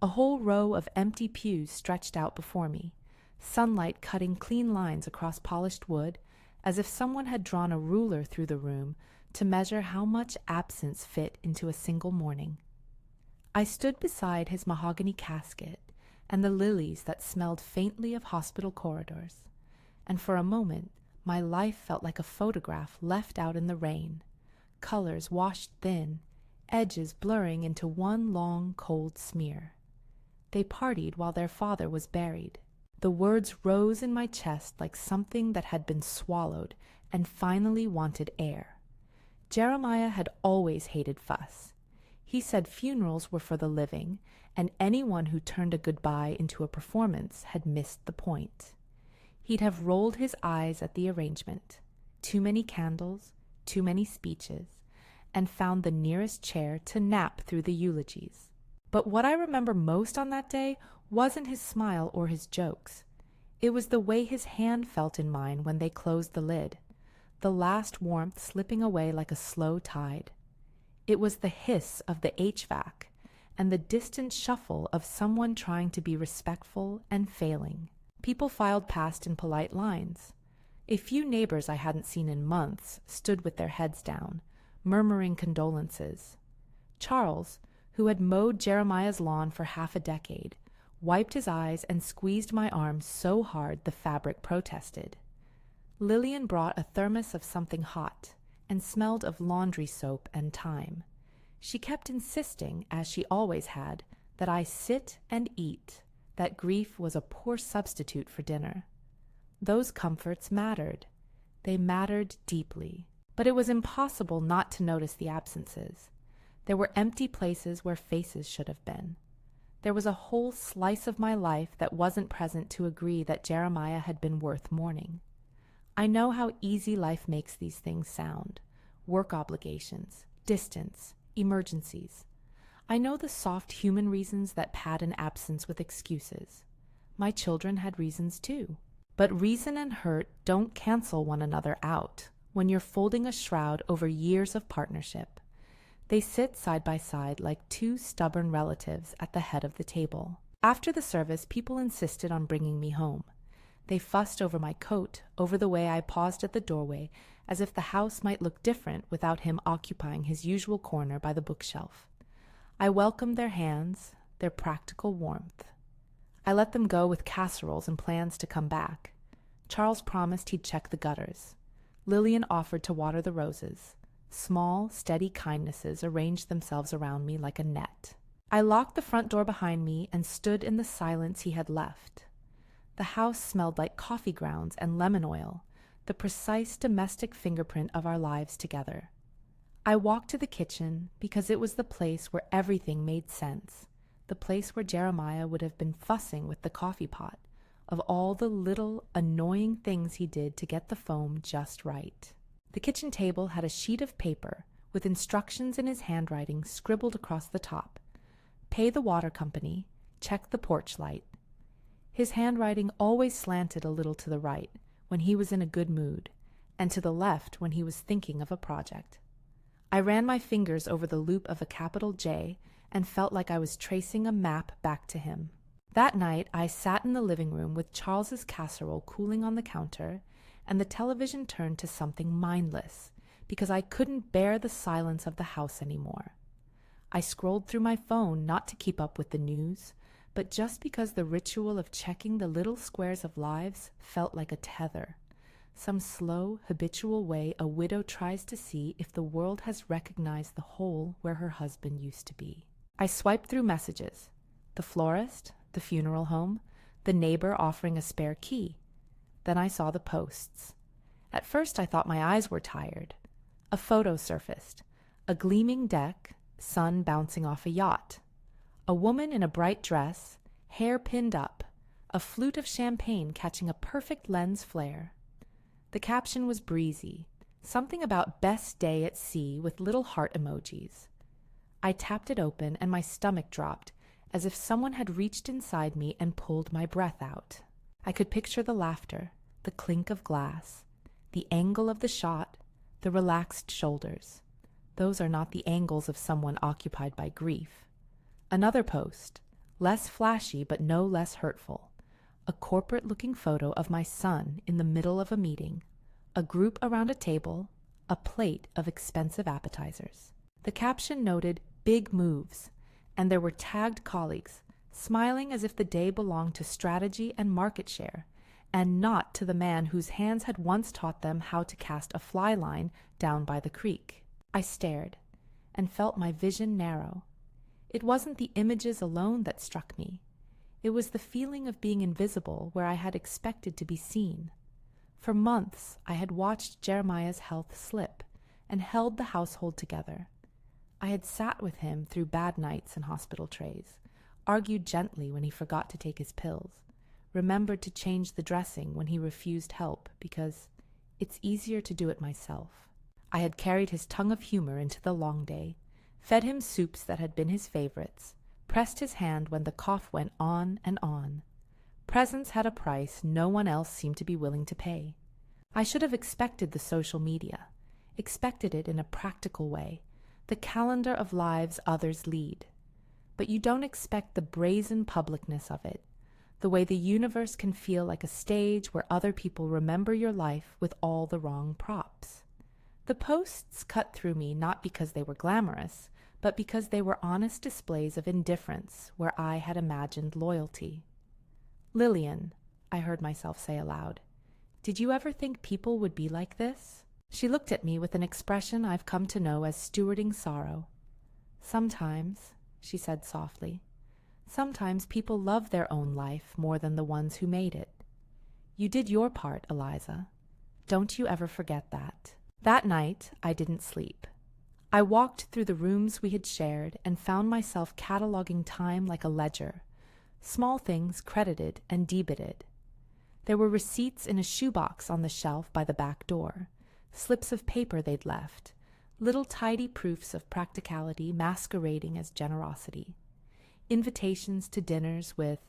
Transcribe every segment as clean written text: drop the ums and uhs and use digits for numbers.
A whole row of empty pews stretched out before me, sunlight cutting clean lines across polished wood, as if someone had drawn a ruler through the room to measure how much absence fit into a single morning. I stood beside his mahogany casket and the lilies that smelled faintly of hospital corridors, and for a moment my life felt like a photograph left out in the rain, colors washed thin, edges blurring into one long, cold smear. They partied while their father was buried. The words rose in my chest like something that had been swallowed and finally wanted air. Jeremiah had always hated fuss. He said funerals were for the living, and anyone who turned a goodbye into a performance had missed the point. He'd have rolled his eyes at the arrangement, too many candles, too many speeches, and found the nearest chair to nap through the eulogies. But what I remember most on that day wasn't his smile or his jokes. It was the way his hand felt in mine when they closed the lid, the last warmth slipping away like a slow tide. It was the hiss of the HVAC and the distant shuffle of someone trying to be respectful and failing. People filed past in polite lines. A few neighbors I hadn't seen in months stood with their heads down, murmuring condolences. Charles, who had mowed Jeremiah's lawn for half a decade, wiped his eyes and squeezed my arm so hard the fabric protested. Lillian brought a thermos of something hot and smelled of laundry soap and thyme. She kept insisting, as she always had, that I sit and eat, that grief was a poor substitute for dinner. Those comforts mattered. They mattered deeply. But it was impossible not to notice the absences. There were empty places where faces should have been. There was a whole slice of my life that wasn't present to agree that Jeremiah had been worth mourning. I know how easy life makes these things sound. Work obligations, distance, emergencies. I know the soft human reasons that pad an absence with excuses. My children had reasons too. But reason and hurt don't cancel one another out when you're folding a shroud over years of partnership. They sit side by side like two stubborn relatives at the head of the table. After the service, people insisted on bringing me home. They fussed over my coat, over the way I paused at the doorway, as if the house might look different without him occupying his usual corner by the bookshelf. I welcomed their hands, their practical warmth. I let them go with casseroles and plans to come back. Charles promised he'd check the gutters. Lillian offered to water the roses. Small, steady kindnesses arranged themselves around me like a net. I locked the front door behind me and stood in the silence he had left. The house smelled like coffee grounds and lemon oil, the precise domestic fingerprint of our lives together. I walked to the kitchen because it was the place where everything made sense, the place where Jeremiah would have been fussing with the coffee pot, of all the little, annoying things he did to get the foam just right. The kitchen table had a sheet of paper with instructions in his handwriting scribbled across the top. Pay the water company, check the porch light. His handwriting always slanted a little to the right when he was in a good mood, and to the left when he was thinking of a project. I ran my fingers over the loop of a capital J and felt like I was tracing a map back to him. That night, I sat in the living room with Charles's casserole cooling on the counter, and the television turned to something mindless, because I couldn't bear the silence of the house anymore. I scrolled through my phone not to keep up with the news, but just because the ritual of checking the little squares of lives felt like a tether, some slow, habitual way a widow tries to see if the world has recognized the hole where her husband used to be. I swiped through messages. The florist, the funeral home, the neighbor offering a spare key. Then I saw the posts. At first I thought my eyes were tired. A photo surfaced. A gleaming deck, sun bouncing off a yacht. A woman in a bright dress, hair pinned up, a flute of champagne catching a perfect lens flare. The caption was breezy, something about best day at sea with little heart emojis. I tapped it open and my stomach dropped, as if someone had reached inside me and pulled my breath out. I could picture the laughter, the clink of glass, the angle of the shot, the relaxed shoulders. Those are not the angles of someone occupied by grief. Another post, less flashy but no less hurtful. A corporate-looking photo of my son in the middle of a meeting, a group around a table, a plate of expensive appetizers. The caption noted "big moves," and there were tagged colleagues, smiling as if the day belonged to strategy and market share, and not to the man whose hands had once taught them how to cast a fly line down by the creek. I stared, and felt my vision narrow. It wasn't the images alone that struck me. It was the feeling of being invisible where I had expected to be seen. For months I had watched Jeremiah's health slip and held the household together. I had sat with him through bad nights and hospital trays, argued gently when he forgot to take his pills, remembered to change the dressing when he refused help because it's easier to do it myself. I had carried his tongue of humor into the long day, fed him soups that had been his favorites, pressed his hand when the cough went on and on. Presence had a price no one else seemed to be willing to pay. I should have expected the social media, expected it in a practical way, the calendar of lives others lead. But you don't expect the brazen publicness of it, the way the universe can feel like a stage where other people remember your life with all the wrong props. The posts cut through me not because they were glamorous, but because they were honest displays of indifference where I had imagined loyalty. "Lillian," I heard myself say aloud, "did you ever think people would be like this?" She looked at me with an expression I've come to know as stewarding sorrow. "Sometimes," she said softly, "sometimes people love their own life more than the ones who made it. You did your part, Eliza. Don't you ever forget that." That night, I didn't sleep. I walked through the rooms we had shared and found myself cataloging time like a ledger, small things credited and debited. There were receipts in a shoebox on the shelf by the back door, slips of paper they'd left, little tidy proofs of practicality masquerading as generosity, invitations to dinners with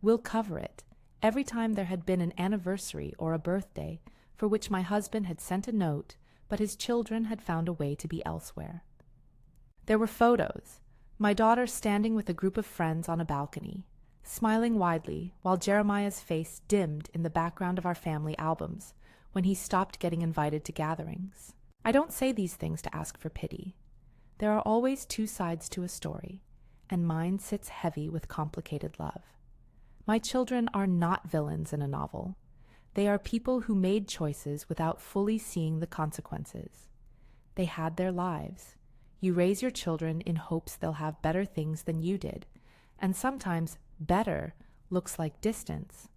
"we'll cover it" every time there had been an anniversary or a birthday for which my husband had sent a note but his children had found a way to be elsewhere. There were photos, my daughter standing with a group of friends on a balcony, smiling widely while Jeremiah's face dimmed in the background of our family albums when he stopped getting invited to gatherings. I don't say these things to ask for pity. There are always two sides to a story, and mine sits heavy with complicated love. My children are not villains in a novel. They are people who made choices without fully seeing the consequences. They had their lives. You raise your children in hopes they'll have better things than you did, and sometimes better looks like distance.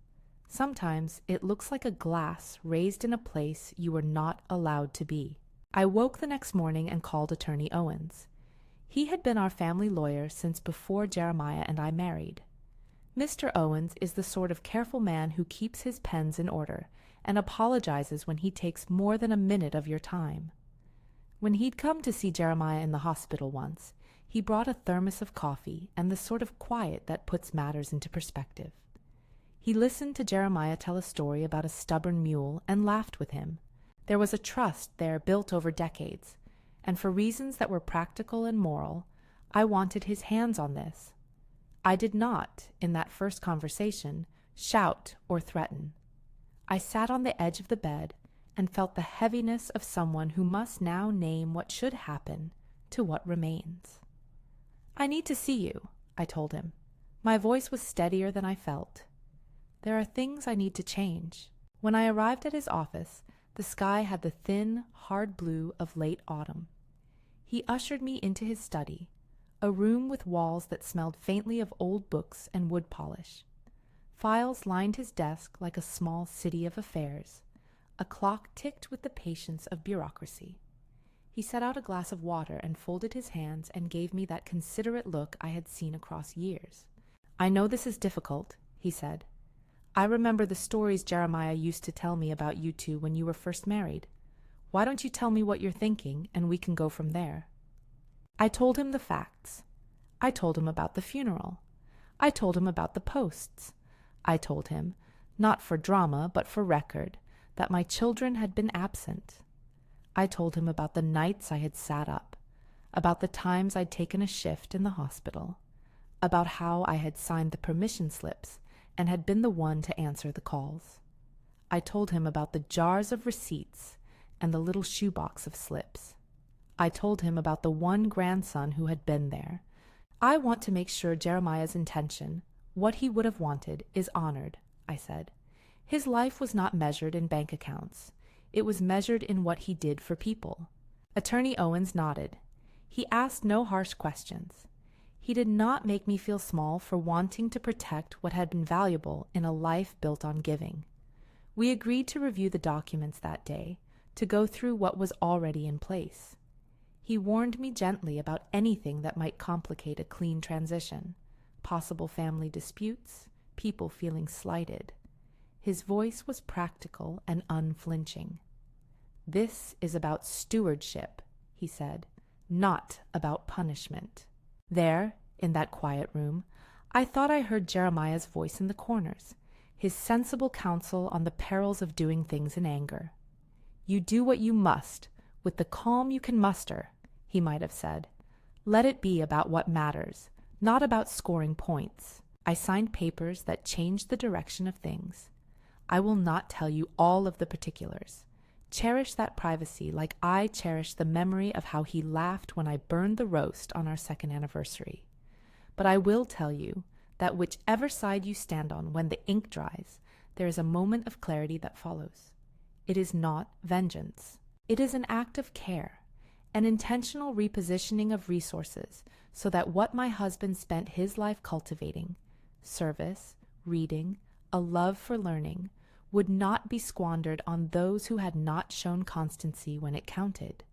Sometimes it looks like a glass raised in a place you were not allowed to be. I woke the next morning and called Attorney Owens. He had been our family lawyer since before Jeremiah and I married. Mr. Owens is the sort of careful man who keeps his pens in order and apologizes when he takes more than a minute of your time. When he'd come to see Jeremiah in the hospital once, he brought a thermos of coffee and the sort of quiet that puts matters into perspective. He listened to Jeremiah tell a story about a stubborn mule and laughed with him. There was a trust there built over decades, and for reasons that were practical and moral, I wanted his hands on this. I did not, in that first conversation, shout or threaten. I sat on the edge of the bed and felt the heaviness of someone who must now name what should happen to what remains. "I need to see you," I told him. My voice was steadier than I felt. "There are things I need to change." When I arrived at his office, the sky had the thin, hard blue of late autumn. He ushered me into his study, a room with walls that smelled faintly of old books and wood polish. Files lined his desk like a small city of affairs. A clock ticked with the patience of bureaucracy. He set out a glass of water and folded his hands and gave me that considerate look I had seen across years. "I know this is difficult," he said. "I remember the stories Jeremiah used to tell me about you two when you were first married. Why don't you tell me what you're thinking, and we can go from there?" I told him the facts. I told him about the funeral. I told him about the posts. I told him, not for drama but for record, that my children had been absent. I told him about the nights I had sat up, about the times I'd taken a shift in the hospital, about how I had signed the permission slips and had been the one to answer the calls. I told him about the jars of receipts and the little shoebox of slips. I told him about the one grandson who had been there. I want to make sure Jeremiah's intention, what he would have wanted, is honored, I said. His life was not measured in bank accounts. It was measured in what he did for people. Attorney Owens nodded. He asked no harsh questions. He did not make me feel small for wanting to protect what had been valuable in a life built on giving. We agreed to review the documents that day, to go through what was already in place. He warned me gently about anything that might complicate a clean transition, possible family disputes, people feeling slighted. His voice was practical and unflinching. "This is about stewardship," he said, "not about punishment." There, in that quiet room, I thought I heard Jeremiah's voice in the corners, his sensible counsel on the perils of doing things in anger. "You do what you must, with the calm you can muster," he might have said. "Let it be about what matters, not about scoring points." I signed papers that changed the direction of things. I will not tell you all of the particulars. Cherish that privacy like I cherish the memory of how he laughed when I burned the roast on our second anniversary. But I will tell you that whichever side you stand on when the ink dries, there is a moment of clarity that follows. It is not vengeance. It is an act of care, an intentional repositioning of resources so that what my husband spent his life cultivating, service, reading, a love for learning, would not be squandered on those who had not shown constancy when it counted.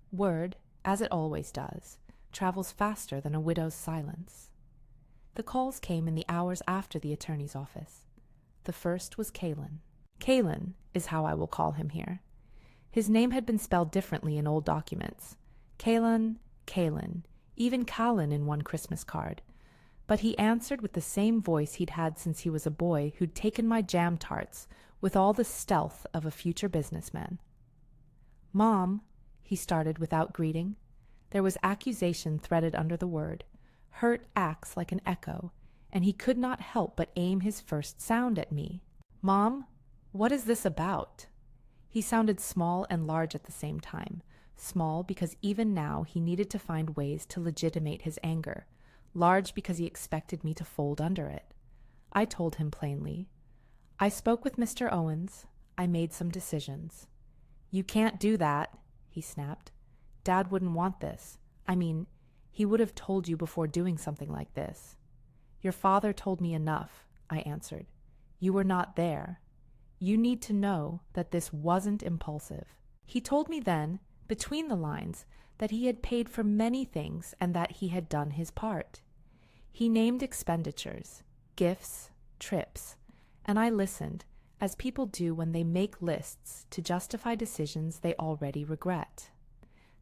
Word, as it always does, travels faster than a widow's silence. The calls came in the hours after the attorney's office. The first was Kalen. Kalen is how I will call him here. His name had been spelled differently in old documents. Kalen, even Callan in one Christmas card. But he answered with the same voice he'd had since he was a boy who'd taken my jam tarts with all the stealth of a future businessman. "Mom," he started without greeting. There was accusation threaded under the word. Hurt acts like an echo, and he could not help but aim his first sound at me. "Mom, what is this about?" He sounded small and large at the same time. Small because even now he needed to find ways to legitimate his anger. Large because he expected me to fold under it. I told him plainly. "I spoke with Mr. Owens. I made some decisions." "You can't do that," he snapped. "Dad wouldn't want this. I mean, he would have told you before doing something like this." "Your father told me enough," I answered. "You were not there. You need to know that this wasn't impulsive." He told me then, between the lines, that he had paid for many things and that he had done his part. He named expenditures, gifts, trips, and I listened, as people do when they make lists to justify decisions they already regret.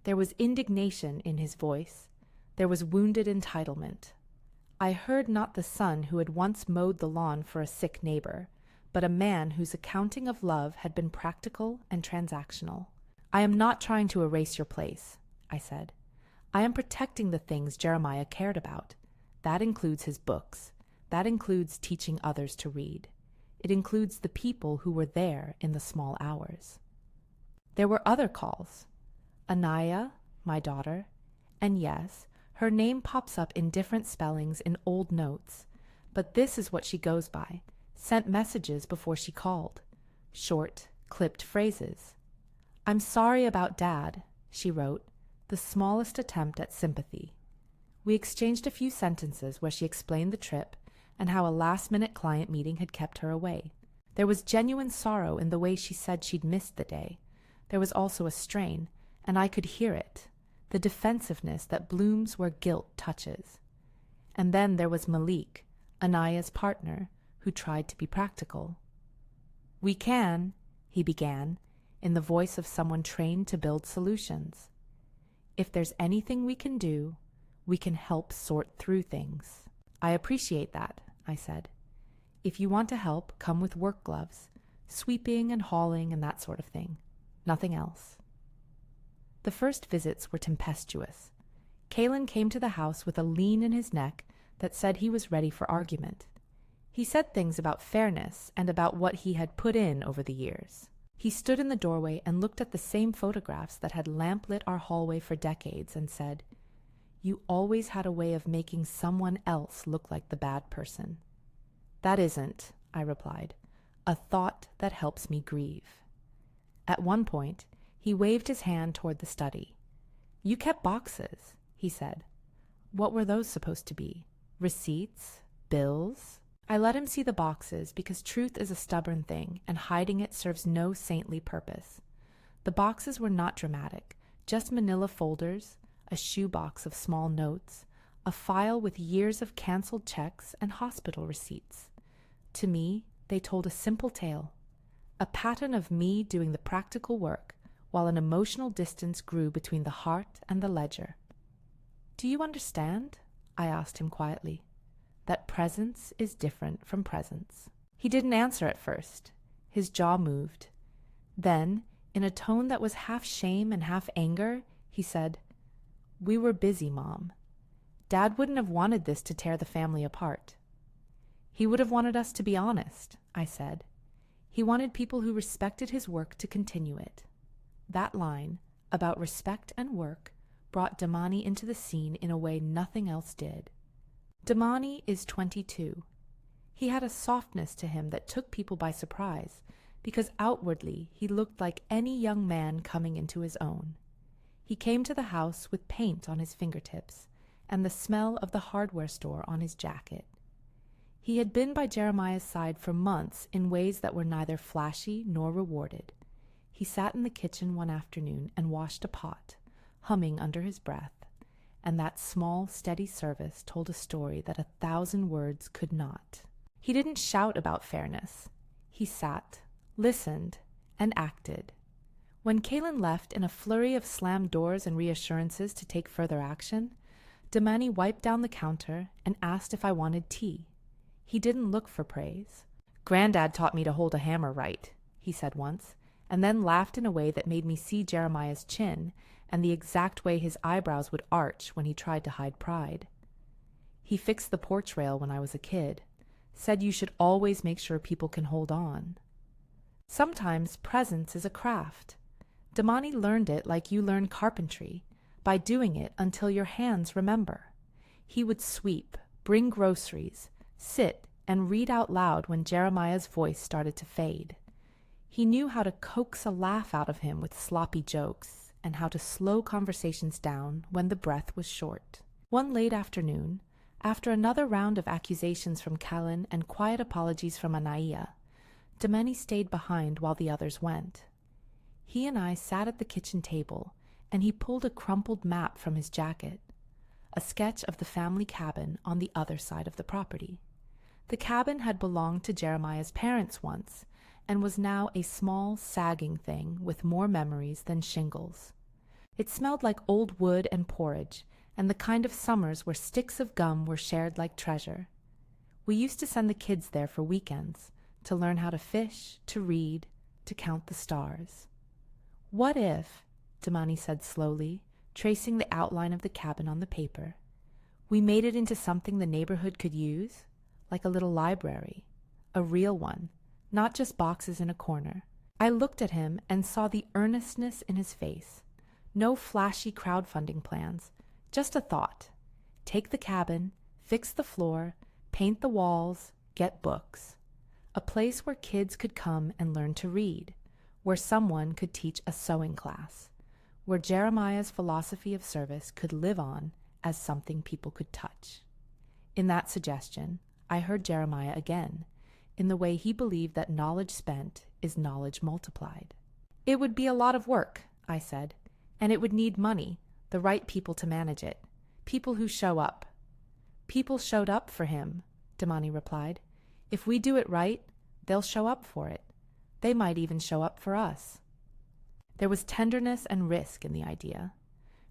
There was indignation in his voice. There was wounded entitlement. I heard not the son who had once mowed the lawn for a sick neighbor, but a man whose accounting of love had been practical and transactional. "I am not trying to erase your place," I said. "I am protecting the things Jeremiah cared about. That includes his books. That includes teaching others to read. It includes the people who were there in the small hours." There were other calls. Anaya, my daughter, and yes, her name pops up in different spellings in old notes, but this is what she goes by, sent messages before she called. Short, clipped phrases. "I'm sorry about Dad," she wrote, the smallest attempt at sympathy. We exchanged a few sentences where she explained the trip and how a last-minute client meeting had kept her away. There was genuine sorrow in the way she said she'd missed the day. There was also a strain, and I could hear it, the defensiveness that blooms where guilt touches. And then there was Malik, Anaya's partner, who tried to be practical. "We can," he began, in the voice of someone trained to build solutions. "If there's anything we can do, we can help sort through things." "I appreciate that," I said. "If you want to help, come with work gloves, sweeping and hauling and that sort of thing. Nothing else." The first visits were tempestuous. Kalen came to the house with a lean in his neck that said he was ready for argument. He said things about fairness and about what he had put in over the years. He stood in the doorway and looked at the same photographs that had lamplit our hallway for decades and said, "You always had a way of making someone else look like the bad person." "That isn't," I replied, "a thought that helps me grieve." At one point, he waved his hand toward the study. "You kept boxes," he said. "What were those supposed to be? Receipts? Bills?" I let him see the boxes because truth is a stubborn thing and hiding it serves no saintly purpose. The boxes were not dramatic, just manila folders, a shoebox of small notes, a file with years of canceled checks and hospital receipts. To me, they told a simple tale, a pattern of me doing the practical work while an emotional distance grew between the heart and the ledger. "Do you understand?" I asked him quietly. "That presence is different from presence." He didn't answer at first. His jaw moved. Then, in a tone that was half shame and half anger, he said, "We were busy, Mom. Dad wouldn't have wanted this to tear the family apart." "He would have wanted us to be honest," I said. "He wanted people who respected his work to continue it." That line, about respect and work, brought Damani into the scene in a way nothing else did. Damani is 22. He had a softness to him that took people by surprise, because outwardly he looked like any young man coming into his own. He came to the house with paint on his fingertips and the smell of the hardware store on his jacket. He had been by Jeremiah's side for months in ways that were neither flashy nor rewarded. He sat in the kitchen one afternoon and washed a pot, humming under his breath, and that small, steady service told a story that 1,000 words could not. He didn't shout about fairness. He sat, listened, and acted. When Kaylin left in a flurry of slammed doors and reassurances to take further action, Damani wiped down the counter and asked if I wanted tea. He didn't look for praise. "Granddad taught me to hold a hammer right," he said once, and then laughed in a way that made me see Jeremiah's chin and the exact way his eyebrows would arch when he tried to hide pride. "He fixed the porch rail when I was a kid. Said you should always make sure people can hold on." Sometimes presence is a craft. Damani learned it like you learn carpentry, by doing it until your hands remember. He would sweep, bring groceries, sit, and read out loud when Jeremiah's voice started to fade. He knew how to coax a laugh out of him with sloppy jokes, and how to slow conversations down when the breath was short. One late afternoon, after another round of accusations from Callan and quiet apologies from Anaya, Damani stayed behind while the others went. He and I sat at the kitchen table, and he pulled a crumpled map from his jacket, a sketch of the family cabin on the other side of the property. The cabin had belonged to Jeremiah's parents once, and was now a small, sagging thing with more memories than shingles. It smelled like old wood and porridge, and the kind of summers where sticks of gum were shared like treasure. We used to send the kids there for weekends, to learn how to fish, to read, to count the stars. "What if," Damani said slowly, tracing the outline of the cabin on the paper, "we made it into something the neighborhood could use? Like a little library. A real one. Not just boxes in a corner." I looked at him and saw the earnestness in his face. No flashy crowdfunding plans, just a thought. Take the cabin, fix the floor, paint the walls, get books. A place where kids could come and learn to read, where someone could teach a sewing class, where Jeremiah's philosophy of service could live on as something people could touch. In that suggestion, I heard Jeremiah again, in the way he believed that knowledge spent is knowledge multiplied. "It would be a lot of work," I said, "and it would need money, the right people to manage it, people who show up." "People showed up for him," Damani replied. "If we do it right, they'll show up for it. They might even show up for us." There was tenderness and risk in the idea.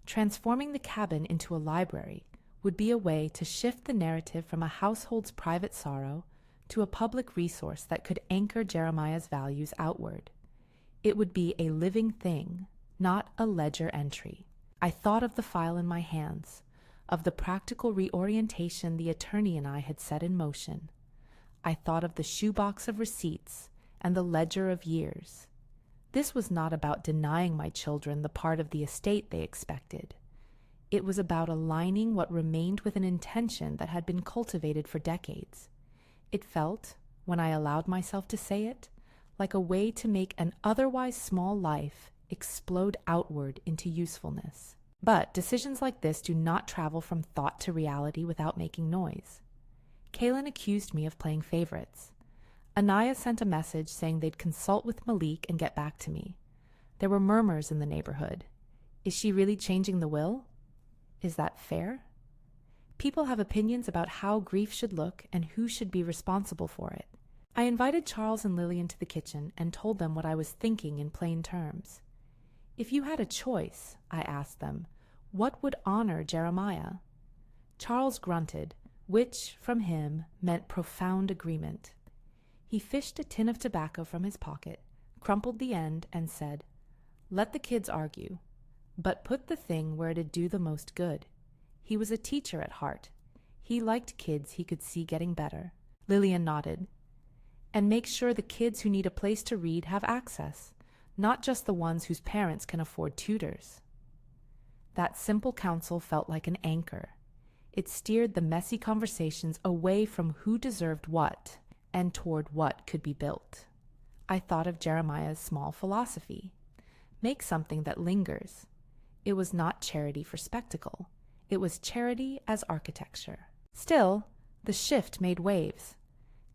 Transforming the cabin into a library would be a way to shift the narrative from a household's private sorrow to a public resource that could anchor Jeremiah's values outward. It would be a living thing, not a ledger entry. I thought of the file in my hands, of the practical reorientation the attorney and I had set in motion. I thought of the shoebox of receipts and the ledger of years. This was not about denying my children the part of the estate they expected. It was about aligning what remained with an intention that had been cultivated for decades. It felt, when I allowed myself to say it, like a way to make an otherwise small life explode outward into usefulness. But decisions like this do not travel from thought to reality without making noise. Kaylin accused me of playing favorites. Anaya sent a message saying they'd consult with Malik and get back to me. There were murmurs in the neighborhood. Is she really changing the will? Is that fair? People have opinions about how grief should look and who should be responsible for it. I invited Charles and Lillian to the kitchen and told them what I was thinking in plain terms. If you had a choice, I asked them, what would honor Jeremiah? Charles grunted, which, from him, meant profound agreement. He fished a tin of tobacco from his pocket, crumpled the end, and said, "Let the kids argue, but put the thing where it'd do the most good." He was a teacher at heart. He liked kids he could see getting better. Lillian nodded. And make sure the kids who need a place to read have access, not just the ones whose parents can afford tutors. That simple counsel felt like an anchor. It steered the messy conversations away from who deserved what and toward what could be built. I thought of Jeremiah's small philosophy. Make something that lingers. It was not charity for spectacle. It was charity as architecture. Still, the shift made waves.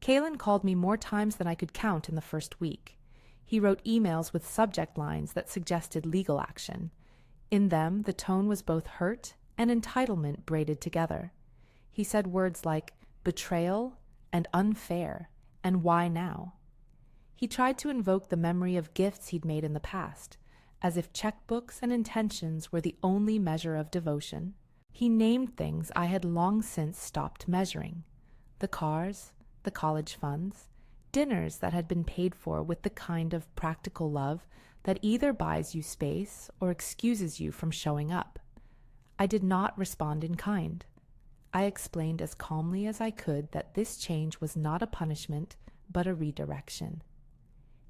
Kaylin called me more times than I could count in the first week. He wrote emails with subject lines that suggested legal action. In them, the tone was both hurt and entitlement braided together. He said words like betrayal and unfair and why now. He tried to invoke the memory of gifts he'd made in the past, as if checkbooks and intentions were the only measure of devotion. He named things I had long since stopped measuring. The cars, the college funds, dinners that had been paid for with the kind of practical love that either buys you space or excuses you from showing up. I did not respond in kind. I explained as calmly as I could that this change was not a punishment, but a redirection.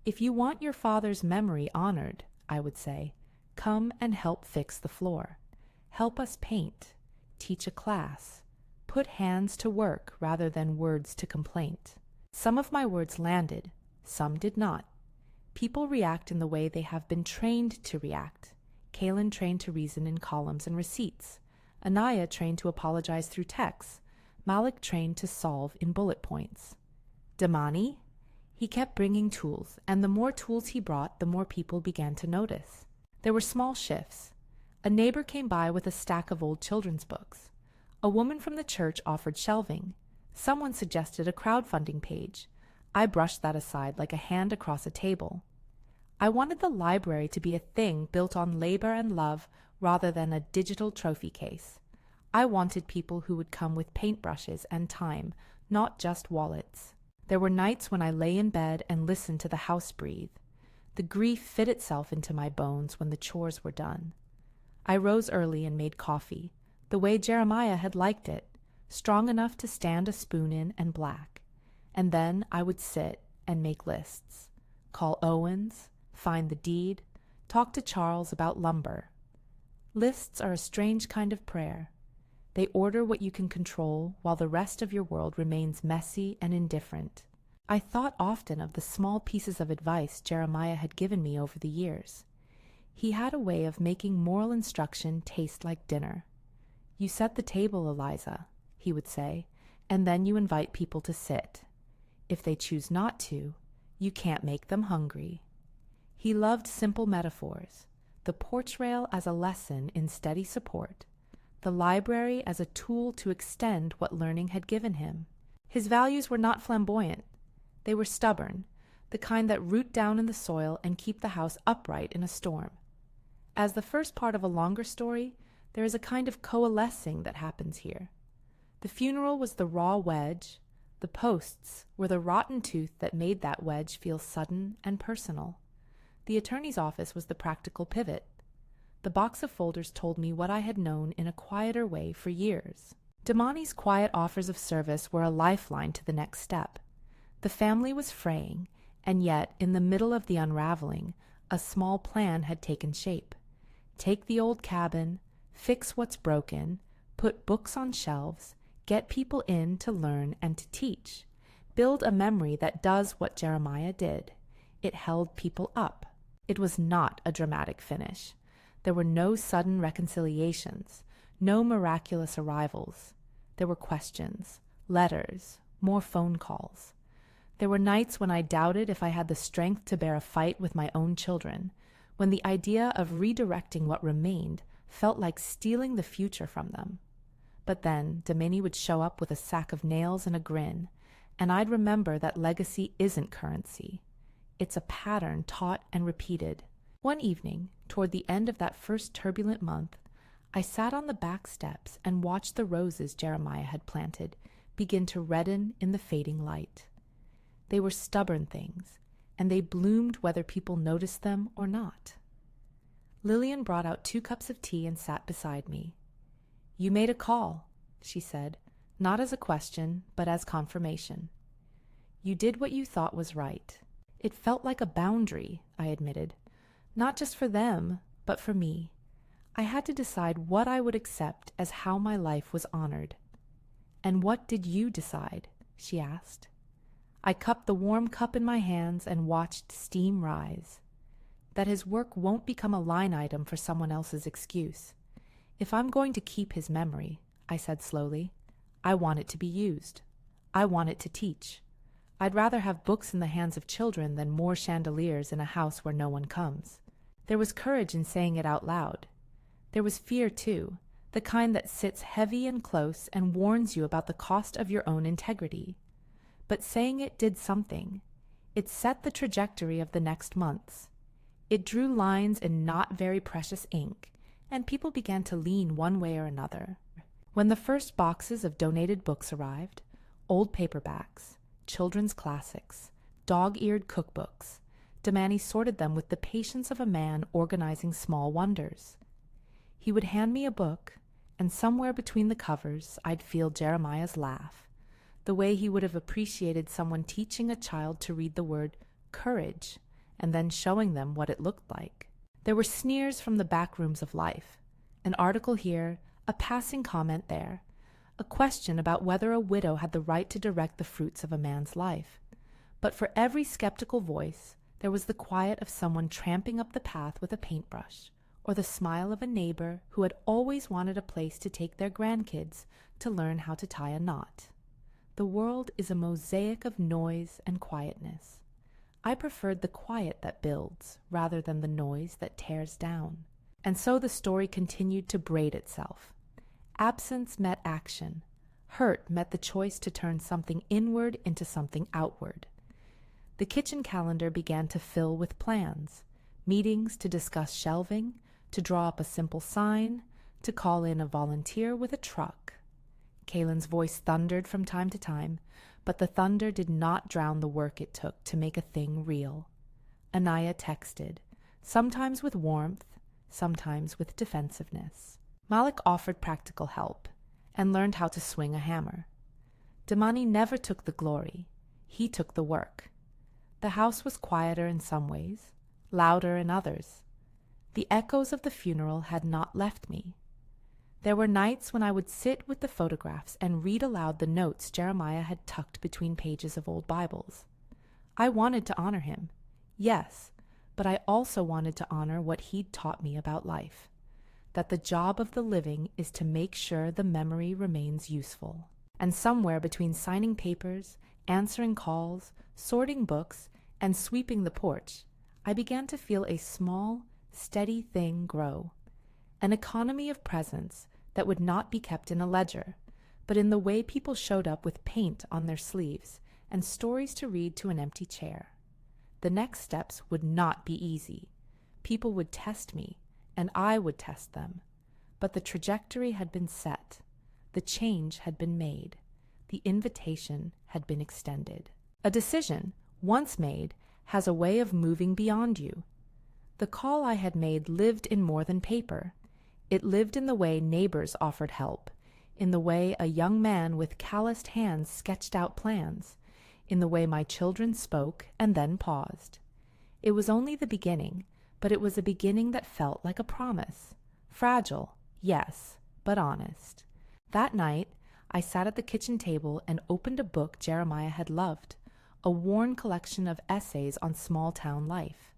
If you want your father's memory honored, I would say, come and help fix the floor. Help us paint, teach a class, put hands to work rather than words to complaint. Some of my words landed, some did not. People react in the way they have been trained to react. Kaylin trained to reason in columns and receipts. Anaya trained to apologize through texts. Malik trained to solve in bullet points. Damani? He kept bringing tools, and the more tools he brought, the more people began to notice. There were small shifts. A neighbor came by with a stack of old children's books. A woman from the church offered shelving. Someone suggested a crowdfunding page. I brushed that aside like a hand across a table. I wanted the library to be a thing built on labor and love rather than a digital trophy case. I wanted people who would come with paintbrushes and time, not just wallets. There were nights when I lay in bed and listened to the house breathe. The grief fit itself into my bones when the chores were done. I rose early and made coffee, the way Jeremiah had liked it, strong enough to stand a spoon in and black. And then I would sit and make lists, call Owens, find the deed, talk to Charles about lumber. Lists are a strange kind of prayer. They order what you can control while the rest of your world remains messy and indifferent. I thought often of the small pieces of advice Jeremiah had given me over the years. He had a way of making moral instruction taste like dinner. You set the table, Eliza, he would say, and then you invite people to sit. If they choose not to, you can't make them hungry. He loved simple metaphors, the porch rail as a lesson in steady support, the library as a tool to extend what learning had given him. His values were not flamboyant. They were stubborn, the kind that root down in the soil and keep the house upright in a storm. As the first part of a longer story, there is a kind of coalescing that happens here. The funeral was the raw wedge. The posts were the rotten tooth that made that wedge feel sudden and personal. The attorney's office was the practical pivot. The box of folders told me what I had known in a quieter way for years. Damani's quiet offers of service were a lifeline to the next step. The family was fraying, and yet, in the middle of the unraveling, a small plan had taken shape. Take the old cabin, fix what's broken, put books on shelves, get people in to learn and to teach. Build a memory that does what Jeremiah did. It held people up. It was not a dramatic finish. There were no sudden reconciliations, no miraculous arrivals. There were questions, letters, more phone calls. There were nights when I doubted if I had the strength to bear a fight with my own children, when the idea of redirecting what remained felt like stealing the future from them. But then Damani would show up with a sack of nails and a grin, and I'd remember that legacy isn't currency. It's a pattern taught and repeated. One evening, toward the end of that first turbulent month, I sat on the back steps and watched the roses Jeremiah had planted begin to redden in the fading light. They were stubborn things, and they bloomed whether people noticed them or not. Lillian brought out 2 cups of tea and sat beside me. "You made a call," she said, not as a question, but as confirmation. "You did what you thought was right." It felt like a boundary, I admitted. Not just for them, but for me. I had to decide what I would accept as how my life was honored. "And what did you decide?" she asked. I cupped the warm cup in my hands and watched steam rise. That his work won't become a line item for someone else's excuse. If I'm going to keep his memory, I said slowly, I want it to be used. I want it to teach. I'd rather have books in the hands of children than more chandeliers in a house where no one comes. There was courage in saying it out loud. There was fear, too, the kind that sits heavy and close and warns you about the cost of your own integrity. But saying it did something. It set the trajectory of the next months. It drew lines in not very precious ink, and people began to lean one way or another. When the first boxes of donated books arrived, old paperbacks, children's classics, dog-eared cookbooks, Damani sorted them with the patience of a man organizing small wonders. He would hand me a book, and somewhere between the covers I'd feel Jeremiah's laugh, the way he would have appreciated someone teaching a child to read the word courage and then showing them what it looked like. There were sneers from the back rooms of life, an article here, a passing comment there, a question about whether a widow had the right to direct the fruits of a man's life. But for every skeptical voice, there was the quiet of someone tramping up the path with a paintbrush, or the smile of a neighbor who had always wanted a place to take their grandkids to learn how to tie a knot. The world is a mosaic of noise and quietness. I preferred the quiet that builds rather than the noise that tears down. And so the story continued to braid itself. Absence met action. Hurt met the choice to turn something inward into something outward. The kitchen calendar began to fill with plans, meetings to discuss shelving, to draw up a simple sign, to call in a volunteer with a truck. Kaylin's voice thundered from time to time, but the thunder did not drown the work it took to make a thing real. Anaya texted, sometimes with warmth, sometimes with defensiveness. Malik offered practical help and learned how to swing a hammer. Damani never took the glory. He took the work. The house was quieter in some ways, louder in others. The echoes of the funeral had not left me. There were nights when I would sit with the photographs and read aloud the notes Jeremiah had tucked between pages of old Bibles. I wanted to honor him, yes, but I also wanted to honor what he'd taught me about life, that the job of the living is to make sure the memory remains useful. And somewhere between signing papers, answering calls, sorting books, and sweeping the porch, I began to feel a small, steady thing grow, an economy of presence that would not be kept in a ledger, but in the way people showed up with paint on their sleeves and stories to read to an empty chair. The next steps would not be easy. People would test me, and I would test them. But the trajectory had been set. The change had been made. The invitation had been extended. A decision, once made, has a way of moving beyond you. The call I had made lived in more than paper. It lived in the way neighbors offered help, in the way a young man with calloused hands sketched out plans, in the way my children spoke and then paused. It was only the beginning, but it was a beginning that felt like a promise. Fragile, yes, but honest. That night, I sat at the kitchen table and opened a book Jeremiah had loved, a worn collection of essays on small-town life.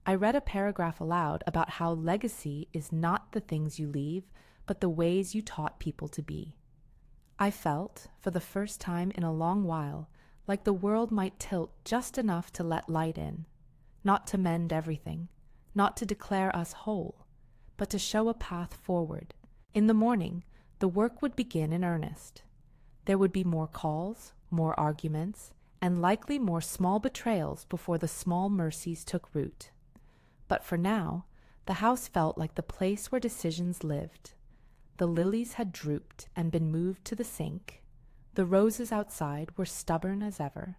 I read a paragraph aloud about how legacy is not the things you leave, but the ways you taught people to be. I felt, for the first time in a long while, like the world might tilt just enough to let light in, not to mend everything, not to declare us whole, but to show a path forward. In the morning, the work would begin in earnest. There would be more calls, more arguments, and likely more small betrayals before the small mercies took root. But for now, the house felt like the place where decisions lived. The lilies had drooped and been moved to the sink. The roses outside were stubborn as ever.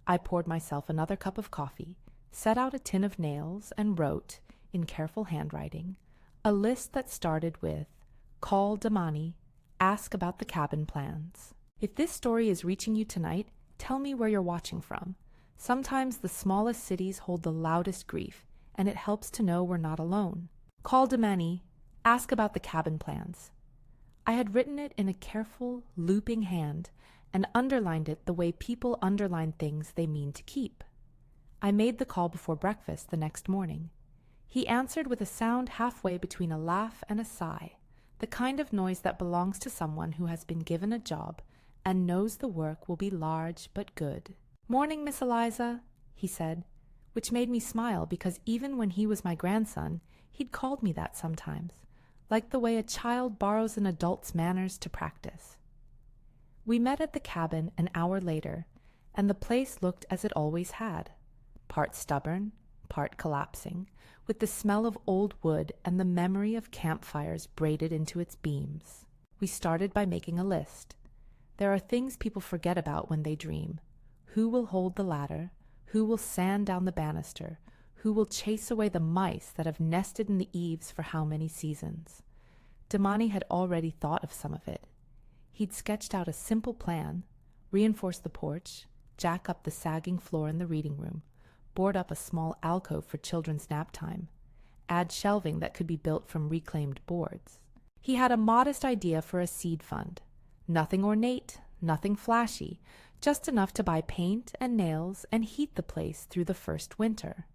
I poured myself another cup of coffee, set out a tin of nails, and wrote, in careful handwriting, a list that started with, "Call Damani, ask about the cabin plans." If this story is reaching you tonight, tell me where you're watching from. Sometimes the smallest cities hold the loudest grief, and it helps to know we're not alone. Call Damani, ask about the cabin plans. I had written it in a careful, looping hand and underlined it the way people underline things they mean to keep. I made the call before breakfast the next morning. He answered with a sound halfway between a laugh and a sigh, the kind of noise that belongs to someone who has been given a job and knows the work will be large but good. "Morning, Miss Eliza," he said, which made me smile because even when he was my grandson, he'd called me that sometimes, like the way a child borrows an adult's manners to practice. We met at the cabin an hour later, and the place looked as it always had, part stubborn, part collapsing, with the smell of old wood and the memory of campfires braided into its beams. We started by making a list. There are things people forget about when they dream. Who will hold the ladder? Who will sand down the banister? Who will chase away the mice that have nested in the eaves for how many seasons? Damani had already thought of some of it. He'd sketched out a simple plan: reinforce the porch, jack up the sagging floor in the reading room, board up a small alcove for children's nap time, add shelving that could be built from reclaimed boards. He had a modest idea for a seed fund. Nothing ornate, nothing flashy, just enough to buy paint and nails and heat the place through the first winter.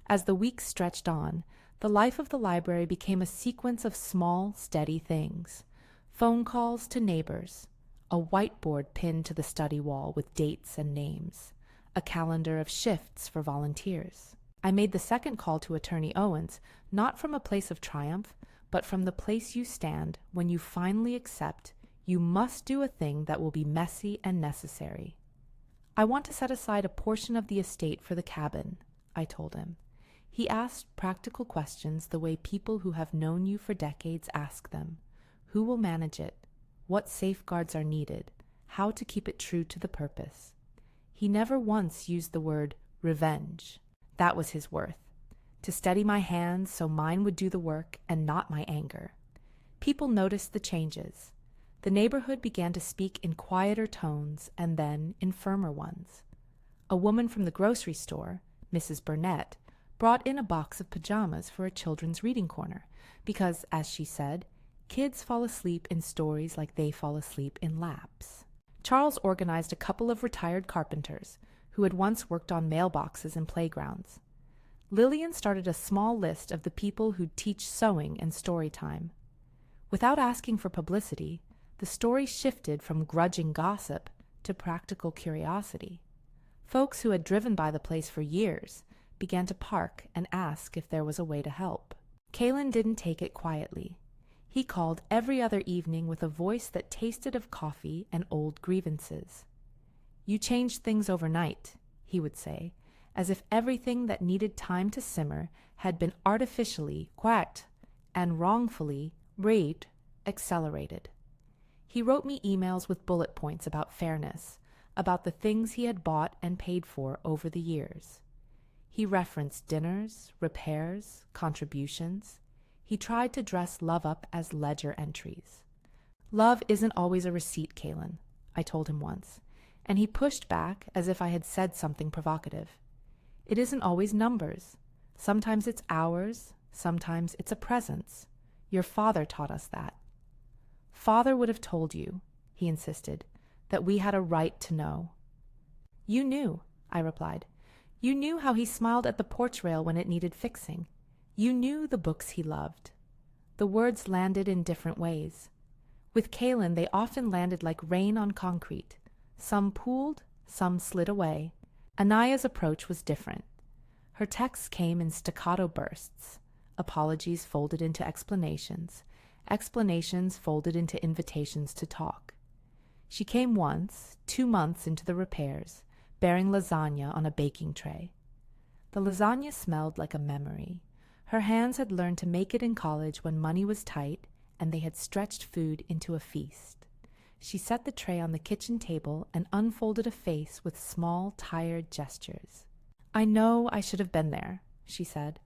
As the weeks stretched on, the life of the library became a sequence of small, steady things. Phone calls to neighbors, a whiteboard pinned to the study wall with dates and names, a calendar of shifts for volunteers. I made the second call to Attorney Owens, not from a place of triumph, but from the place you stand when you finally accept you must do a thing that will be messy and necessary. "I want to set aside a portion of the estate for the cabin," I told him. He asked practical questions the way people who have known you for decades ask them. Who will manage it? What safeguards are needed? How to keep it true to the purpose? He never once used the word revenge. That was his worth. To steady my hands so mine would do the work and not my anger. People noticed the changes. The neighborhood began to speak in quieter tones and then in firmer ones. A woman from the grocery store, Mrs. Burnett, brought in a box of pajamas for a children's reading corner because, as she said, kids fall asleep in stories like they fall asleep in laps. Charles organized a couple of retired carpenters who had once worked on mailboxes and playgrounds. Lillian started a small list of the people who'd teach sewing and story time. Without asking for publicity, the story shifted from grudging gossip to practical curiosity. Folks who had driven by the place for years began to park and ask if there was a way to help. Kalen didn't take it quietly. He called every other evening with a voice that tasted of coffee and old grievances. "You changed things overnight," he would say, as if everything that needed time to simmer had been artificially quacked and wrongfully accelerated. He wrote me emails with bullet points about fairness, about the things he had bought and paid for over the years. He referenced dinners, repairs, contributions. He tried to dress love up as ledger entries. "Love isn't always a receipt, Kaylin," I told him once, and he pushed back as if I had said something provocative. "It isn't always numbers. Sometimes it's hours, sometimes it's a presence. Your father taught us that." "Father would have told you," he insisted, "that we had a right to know." "You knew," I replied. "You knew how he smiled at the porch rail when it needed fixing. You knew the books he loved." The words landed in different ways. With Kaylin, they often landed like rain on concrete. Some pooled, some slid away. Anaya's approach was different. Her texts came in staccato bursts, apologies folded into explanations, explanations folded into invitations to talk. She came once, 2 months into the repairs, bearing lasagna on a baking tray. The lasagna smelled like a memory. Her hands had learned to make it in college when money was tight, and they had stretched food into a feast. She set the tray on the kitchen table and unfolded a face with small, tired gestures. "I know I should have been there," she said.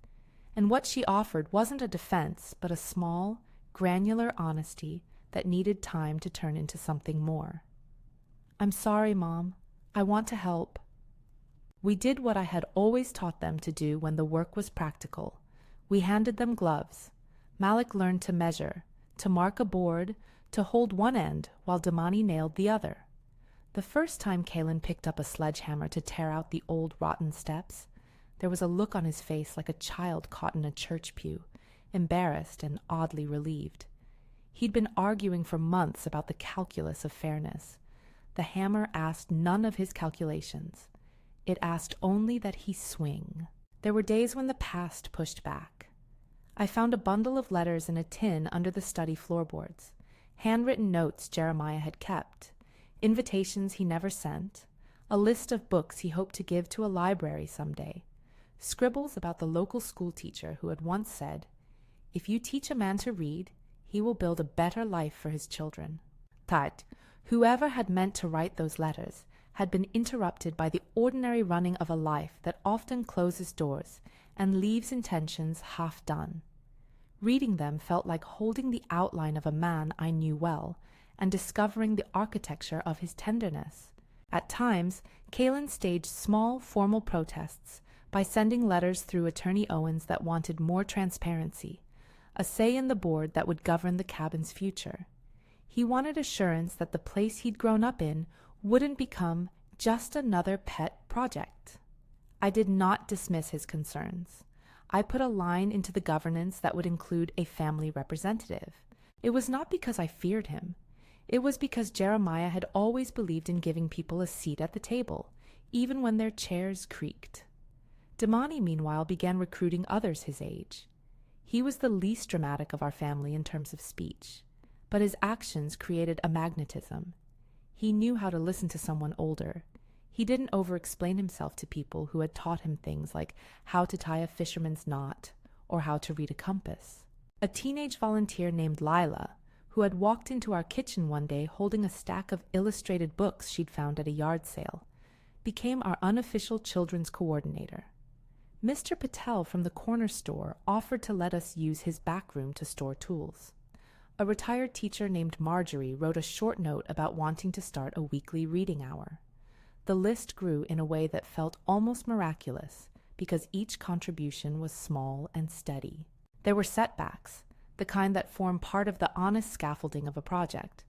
And what she offered wasn't a defense, but a small, granular honesty that needed time to turn into something more. "I'm sorry, Mom. I want to help." We did what I had always taught them to do when the work was practical. We handed them gloves. Malik learned to measure, to mark a board, to hold one end while Damani nailed the other. The first time Kaylin picked up a sledgehammer to tear out the old rotten steps, there was a look on his face like a child caught in a church pew, embarrassed and oddly relieved. He'd been arguing for months about the calculus of fairness. The hammer asked none of his calculations. It asked only that he swing. There were days when the past pushed back. I found a bundle of letters in a tin under the study floorboards, handwritten notes Jeremiah had kept, invitations he never sent, a list of books he hoped to give to a library someday, scribbles about the local school teacher who had once said, "If you teach a man to read, he will build a better life for his children." But whoever had meant to write those letters had been interrupted by the ordinary running of a life that often closes doors and leaves intentions half done. Reading them felt like holding the outline of a man I knew well and discovering the architecture of his tenderness. At times, Kaylin staged small, formal protests by sending letters through Attorney Owens that wanted more transparency, a say in the board that would govern the cabin's future. He wanted assurance that the place he'd grown up in wouldn't become just another pet project. I did not dismiss his concerns. I put a line into the governance that would include a family representative. It was not because I feared him. It was because Jeremiah had always believed in giving people a seat at the table, even when their chairs creaked. Damani, meanwhile, began recruiting others his age. He was the least dramatic of our family in terms of speech, but his actions created a magnetism. He knew how to listen to someone older. He didn't over-explain himself to people who had taught him things like how to tie a fisherman's knot or how to read a compass. A teenage volunteer named Lila, who had walked into our kitchen one day holding a stack of illustrated books she'd found at a yard sale, became our unofficial children's coordinator. Mr. Patel from the corner store offered to let us use his back room to store tools. A retired teacher named Marjorie wrote a short note about wanting to start a weekly reading hour. The list grew in a way that felt almost miraculous because each contribution was small and steady. There were setbacks, the kind that form part of the honest scaffolding of a project.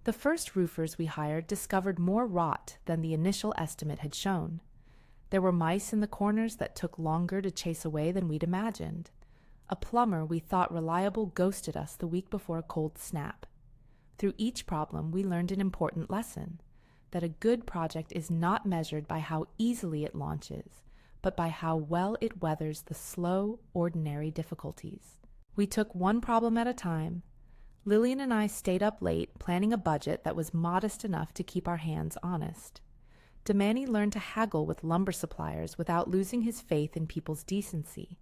The first roofers we hired discovered more rot than the initial estimate had shown. There were mice in the corners that took longer to chase away than we'd imagined. A plumber we thought reliable ghosted us the week before a cold snap. Through each problem, we learned an important lesson, that a good project is not measured by how easily it launches, but by how well it weathers the slow, ordinary difficulties. We took one problem at a time. Lillian and I stayed up late planning a budget that was modest enough to keep our hands honest. Damani learned to haggle with lumber suppliers without losing his faith in people's decency.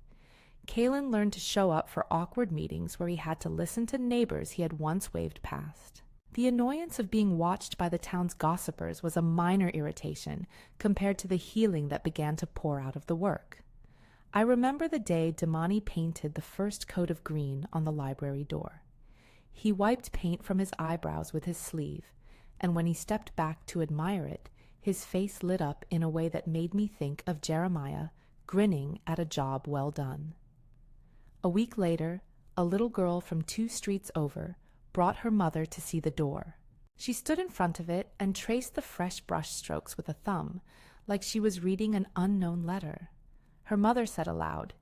Kaylin learned to show up for awkward meetings where he had to listen to neighbors he had once waved past. The annoyance of being watched by the town's gossipers was a minor irritation compared to the healing that began to pour out of the work. I remember the day Damani painted the first coat of green on the library door. He wiped paint from his eyebrows with his sleeve, and when he stepped back to admire it, his face lit up in a way that made me think of Jeremiah grinning at a job well done. A week later, a little girl from 2 streets over brought her mother to see the door. She stood in front of it and traced the fresh brush strokes with a thumb, like she was reading an unknown letter. Her mother said aloud,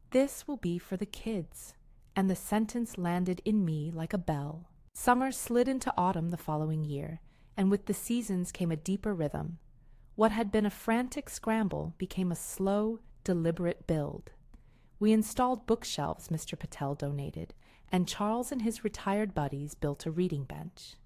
"This will be for the kids," and the sentence landed in me like a bell. Summer slid into autumn the following year, and with the seasons came a deeper rhythm. What had been a frantic scramble became a slow, deliberate build. We installed bookshelves Mr. Patel donated, and Charles and his retired buddies built a reading bench.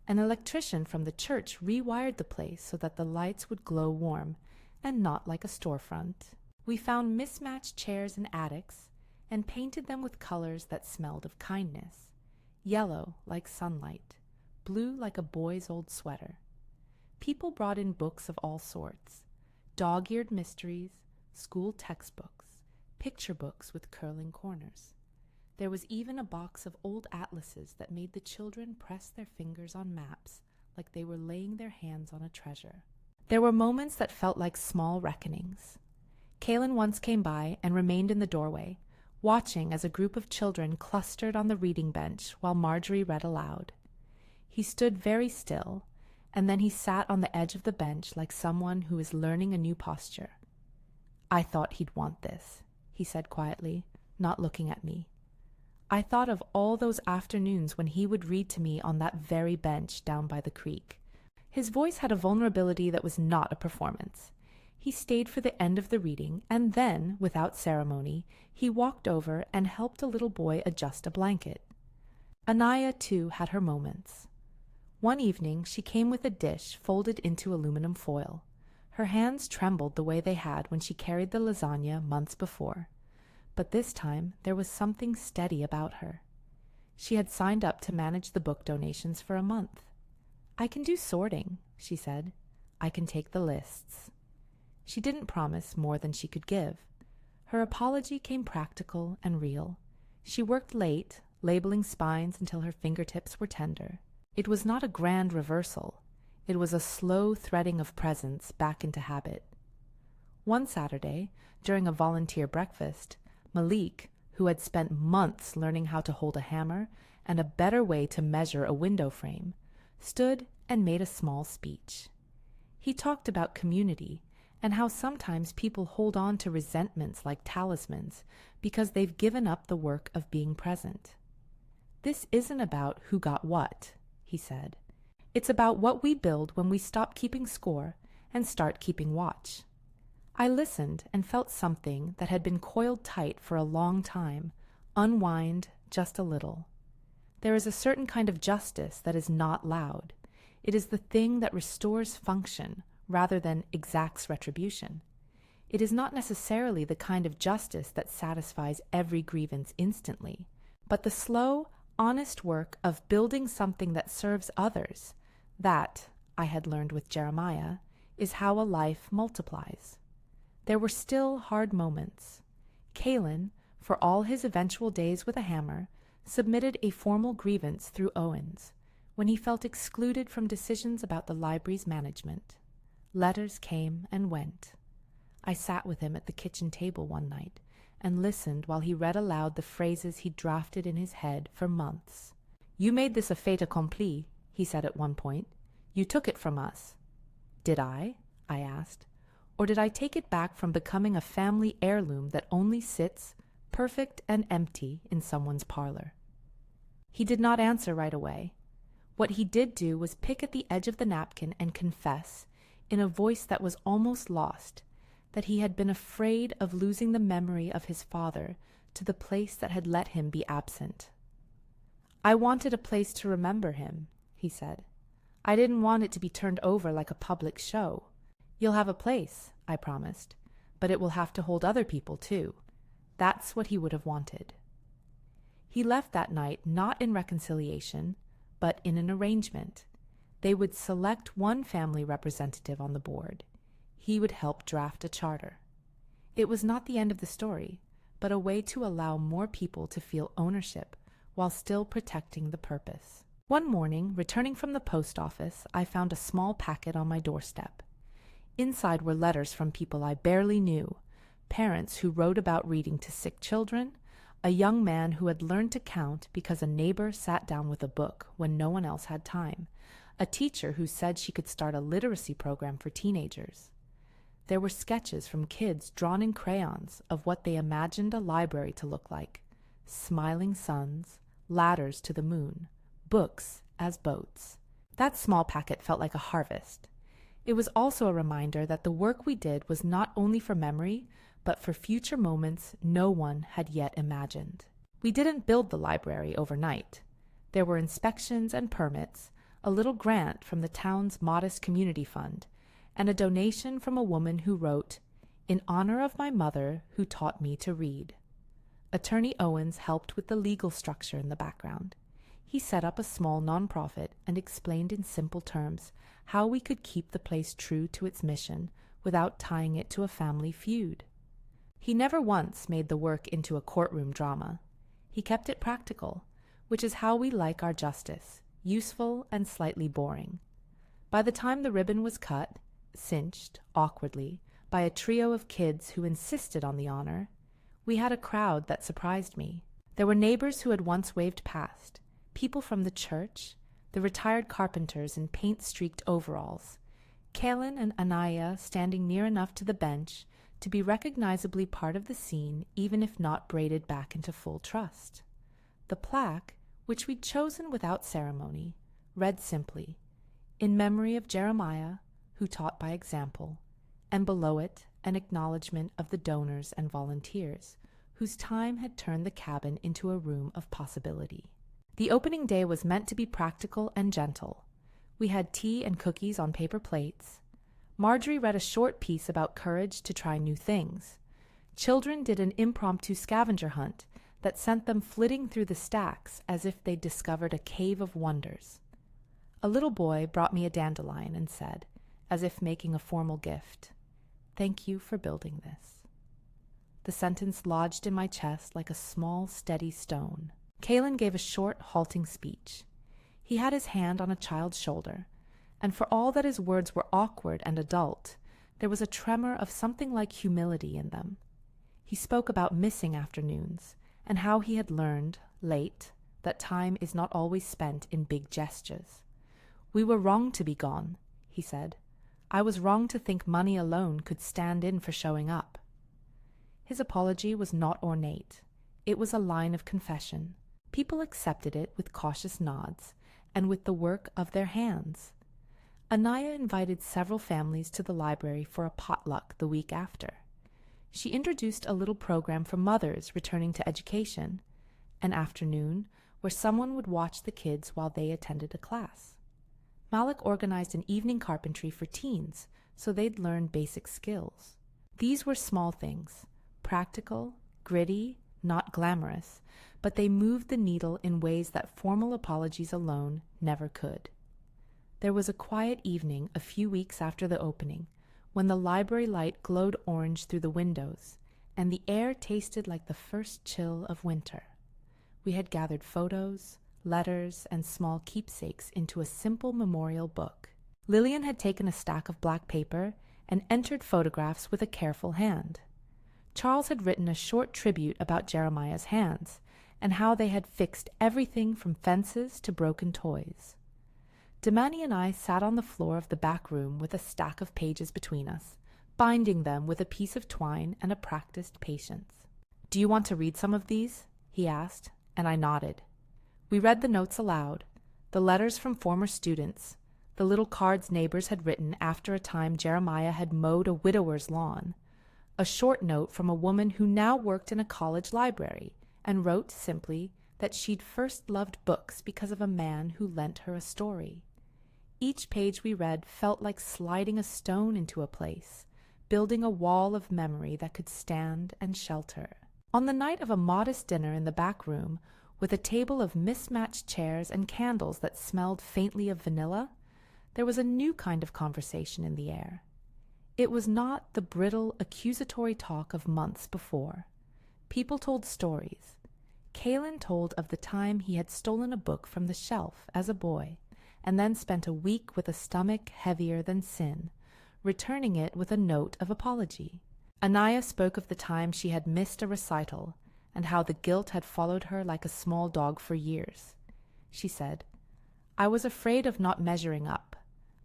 An electrician from the church rewired the place so that the lights would glow warm and not like a storefront. We found mismatched chairs in attics and painted them with colors that smelled of kindness: yellow like sunlight, blue like a boy's old sweater. People brought in books of all sorts: dog-eared mysteries, school textbooks, picture books with curling corners. There was even a box of old atlases that made the children press their fingers on maps like they were laying their hands on a treasure. There were moments that felt like small reckonings. Kaylin once came by and remained in the doorway, watching as a group of children clustered on the reading bench while Marjorie read aloud. He stood very still, and then he sat on the edge of the bench like someone who is learning a new posture. "I thought he'd want this," he said quietly, not looking at me. I thought of all those afternoons when he would read to me on that very bench down by the creek. His voice had a vulnerability that was not a performance. He stayed for the end of the reading, and then, without ceremony, he walked over and helped a little boy adjust a blanket. Anaya, too, had her moments. One evening she came with a dish folded into aluminum foil. Her hands trembled the way they had when she carried the lasagna months before. But this time there was something steady about her. She had signed up to manage the book donations for a month. "I can do sorting," she said. "I can take the lists." She didn't promise more than she could give. Her apology came practical and real. She worked late, labeling spines until her fingertips were tender. It was not a grand reversal. It was a slow threading of presence back into habit. One Saturday, during a volunteer breakfast, Malik, who had spent months learning how to hold a hammer and a better way to measure a window frame, stood and made a small speech. He talked about community and how sometimes people hold on to resentments like talismans because they've given up the work of being present. "This isn't about who got what," he said. "It's about what we build when we stop keeping score and start keeping watch." I listened and felt something that had been coiled tight for a long time unwind just a little. There is a certain kind of justice that is not loud. It is the thing that restores function rather than exacts retribution. It is not necessarily the kind of justice that satisfies every grievance instantly, but the slow, honest work of building something that serves others, that, I had learned with Jeremiah, is how a life multiplies. There were still hard moments. Kaylin, for all his eventual days with a hammer, submitted a formal grievance through Owens when he felt excluded from decisions about the library's management. Letters came and went. I sat with him at the kitchen table one night and listened while he read aloud the phrases he'd drafted in his head for months. "You made this a fait accompli," he said at one point. "You took it from us." "Did I?" I asked. "Or did I take it back from becoming a family heirloom that only sits, perfect and empty, in someone's parlor?" He did not answer right away. What he did do was pick at the edge of the napkin and confess, in a voice that was almost lost, that he had been afraid of losing the memory of his father to the place that had let him be absent. "I wanted a place to remember him," he said. "I didn't want it to be turned over like a public show. You'll have a place," I promised, "but it will have to hold other people, too." That's what he would have wanted. He left that night not in reconciliation, but in an arrangement. They would select one family representative on the board. He would help draft a charter. It was not the end of the story, but a way to allow more people to feel ownership while still protecting the purpose. One morning, returning from the post office, I found a small packet on my doorstep. Inside were letters from people I barely knew, parents who wrote about reading to sick children, a young man who had learned to count because a neighbor sat down with a book when no one else had time, a teacher who said she could start a literacy program for teenagers. There were sketches from kids drawn in crayons of what they imagined a library to look like: smiling suns, ladders to the moon, books as boats. That small packet felt like a harvest. It was also a reminder that the work we did was not only for memory, but for future moments no one had yet imagined. We didn't build the library overnight. There were inspections and permits, a little grant from the town's modest community fund, and a donation from a woman who wrote, "In honor of my mother who taught me to read." Attorney Owens helped with the legal structure in the background. He set up a small nonprofit and explained in simple terms how we could keep the place true to its mission without tying it to a family feud. He never once made the work into a courtroom drama. He kept it practical, which is how we like our justice, useful and slightly boring. By the time the ribbon was cut, cinched, awkwardly, by a trio of kids who insisted on the honor, we had a crowd that surprised me. There were neighbors who had once waved past, people from the church, the retired carpenters in paint-streaked overalls, Kaylin and Anaya standing near enough to the bench to be recognizably part of the scene, even if not braided back into full trust. The plaque, which we'd chosen without ceremony, read simply, "In memory of Jeremiah, who taught by example," and below it an acknowledgement of the donors and volunteers, whose time had turned the cabin into a room of possibility. The opening day was meant to be practical and gentle. We had tea and cookies on paper plates. Marjorie read a short piece about courage to try new things. Children did an impromptu scavenger hunt that sent them flitting through the stacks as if they'd discovered a cave of wonders. A little boy brought me a dandelion and said, as if making a formal gift, "Thank you for building this." The sentence lodged in my chest like a small, steady stone. Kaylin gave a short, halting speech. He had his hand on a child's shoulder, and for all that his words were awkward and adult, there was a tremor of something like humility in them. He spoke about missing afternoons, and how he had learned, late, that time is not always spent in big gestures. "We were wrong to be gone," he said. "I was wrong to think money alone could stand in for showing up." His apology was not ornate. It was a line of confession. People accepted it with cautious nods and with the work of their hands. Anaya invited several families to the library for a potluck the week after. She introduced a little program for mothers returning to education, an afternoon where someone would watch the kids while they attended a class. Malik organized an evening carpentry for teens so they'd learn basic skills. These were small things, practical, gritty, not glamorous, but they moved the needle in ways that formal apologies alone never could. There was a quiet evening a few weeks after the opening, when the library light glowed orange through the windows, and the air tasted like the first chill of winter. We had gathered photos, letters, and small keepsakes into a simple memorial book. Lillian had taken a stack of black paper and entered photographs with a careful hand. Charles had written a short tribute about Jeremiah's hands, and how they had fixed everything from fences to broken toys. Damani and I sat on the floor of the back room with a stack of pages between us, binding them with a piece of twine and a practiced patience. "Do you want to read some of these?" he asked, and I nodded. We read the notes aloud, the letters from former students, the little cards neighbors had written after a time Jeremiah had mowed a widower's lawn, a short note from a woman who now worked in a college library and wrote simply that she'd first loved books because of a man who lent her a story. Each page we read felt like sliding a stone into a place, building a wall of memory that could stand and shelter. On the night of a modest dinner in the back room, with a table of mismatched chairs and candles that smelled faintly of vanilla, there was a new kind of conversation in the air. It was not the brittle, accusatory talk of months before. People told stories. Kalen told of the time he had stolen a book from the shelf as a boy, and then spent a week with a stomach heavier than sin, returning it with a note of apology. Anaya spoke of the time she had missed a recital, and how the guilt had followed her like a small dog for years. She said, "I was afraid of not measuring up,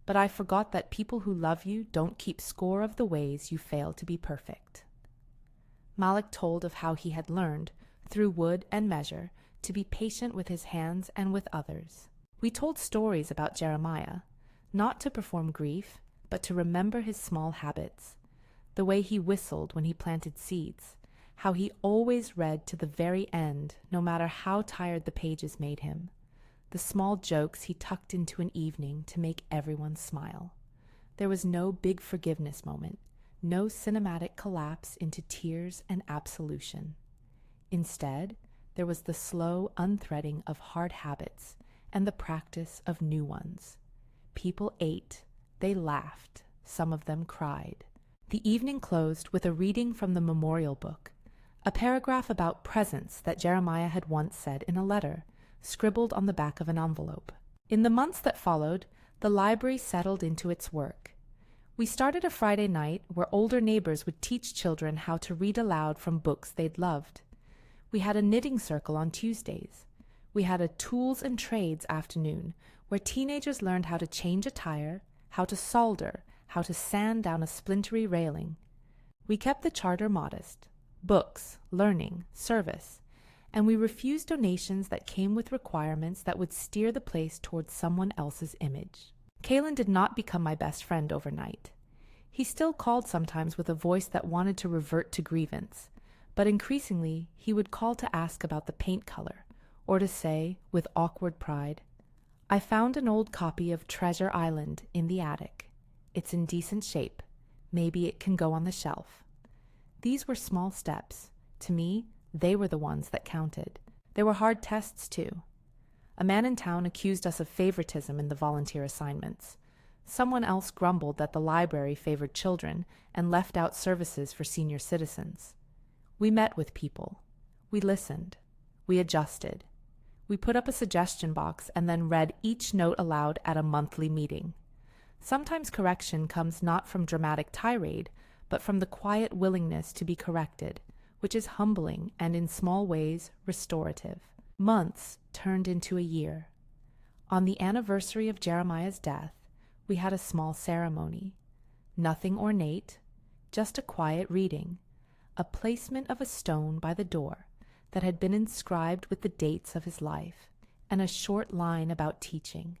but I forgot that people who love you don't keep score of the ways you fail to be perfect." Malik told of how he had learned, through wood and measure, to be patient with his hands and with others. We told stories about Jeremiah, not to perform grief, but to remember his small habits, the way he whistled when he planted seeds, how he always read to the very end, no matter how tired the pages made him, the small jokes he tucked into an evening to make everyone smile. There was no big forgiveness moment, no cinematic collapse into tears and absolution. Instead, there was the slow unthreading of hard habits and the practice of new ones. People ate, they laughed, some of them cried. The evening closed with a reading from the memorial book, a paragraph about presents that Jeremiah had once said in a letter, scribbled on the back of an envelope. In the months that followed, the library settled into its work. We started a Friday night where older neighbors would teach children how to read aloud from books they'd loved. We had a knitting circle on Tuesdays. We had a tools and trades afternoon where teenagers learned how to change a tire, how to solder, how to sand down a splintery railing. We kept the charter modest: books, learning, service, and we refused donations that came with requirements that would steer the place towards someone else's image. Kalen did not become my best friend overnight. He still called sometimes with a voice that wanted to revert to grievance, but increasingly he would call to ask about the paint color, or to say, with awkward pride, "I found an old copy of Treasure Island in the attic. It's in decent shape. Maybe it can go on the shelf." These were small steps. To me, they were the ones that counted. There were hard tests, too. A man in town accused us of favoritism in the volunteer assignments. Someone else grumbled that the library favored children and left out services for senior citizens. We met with people. We listened. We adjusted. We put up a suggestion box and then read each note aloud at a monthly meeting. Sometimes correction comes not from dramatic tirade, but from the quiet willingness to be corrected, which is humbling and in small ways restorative. Months turned into a year. On the anniversary of Jeremiah's death, we had a small ceremony. Nothing ornate, just a quiet reading, a placement of a stone by the door that had been inscribed with the dates of his life, and a short line about teaching.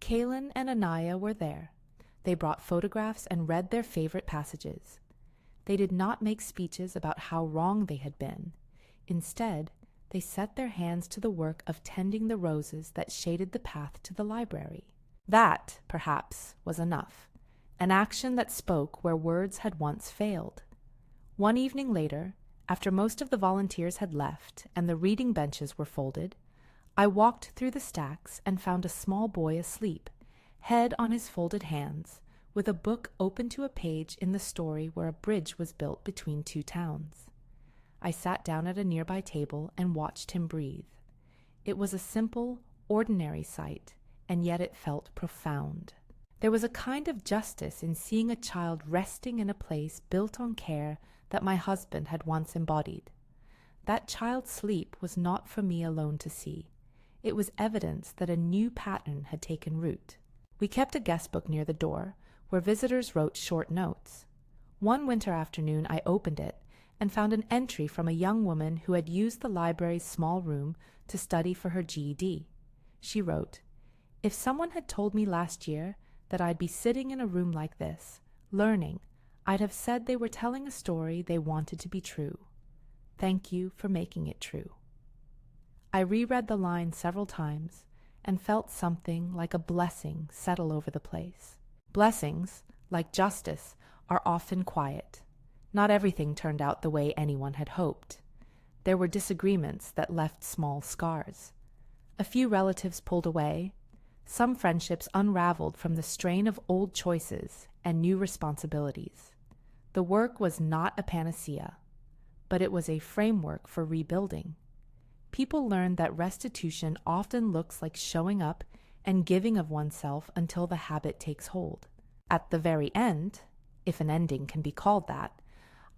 Kalen and Anaya were there. They brought photographs and read their favorite passages. They did not make speeches about how wrong they had been. Instead, they set their hands to the work of tending the roses that shaded the path to the library. That, perhaps, was enough, an action that spoke where words had once failed. One evening later, after most of the volunteers had left and the reading benches were folded, I walked through the stacks and found a small boy asleep, head on his folded hands, with a book open to a page in the story where a bridge was built between two towns. I sat down at a nearby table and watched him breathe. It was a simple, ordinary sight, and yet it felt profound. There was a kind of justice in seeing a child resting in a place built on care that my husband had once embodied. That child's sleep was not for me alone to see. It was evidence that a new pattern had taken root. We kept a guest book near the door, where visitors wrote short notes. One winter afternoon I opened it and found an entry from a young woman who had used the library's small room to study for her GED. She wrote, "If someone had told me last year that I'd be sitting in a room like this, learning, I'd have said they were telling a story they wanted to be true. Thank you for making it true." I reread the line several times and felt something like a blessing settle over the place. Blessings, like justice, are often quiet. Not everything turned out the way anyone had hoped. There were disagreements that left small scars. A few relatives pulled away. Some friendships unraveled from the strain of old choices and new responsibilities. The work was not a panacea, but it was a framework for rebuilding. People learned that restitution often looks like showing up and giving of oneself until the habit takes hold. At the very end, if an ending can be called that,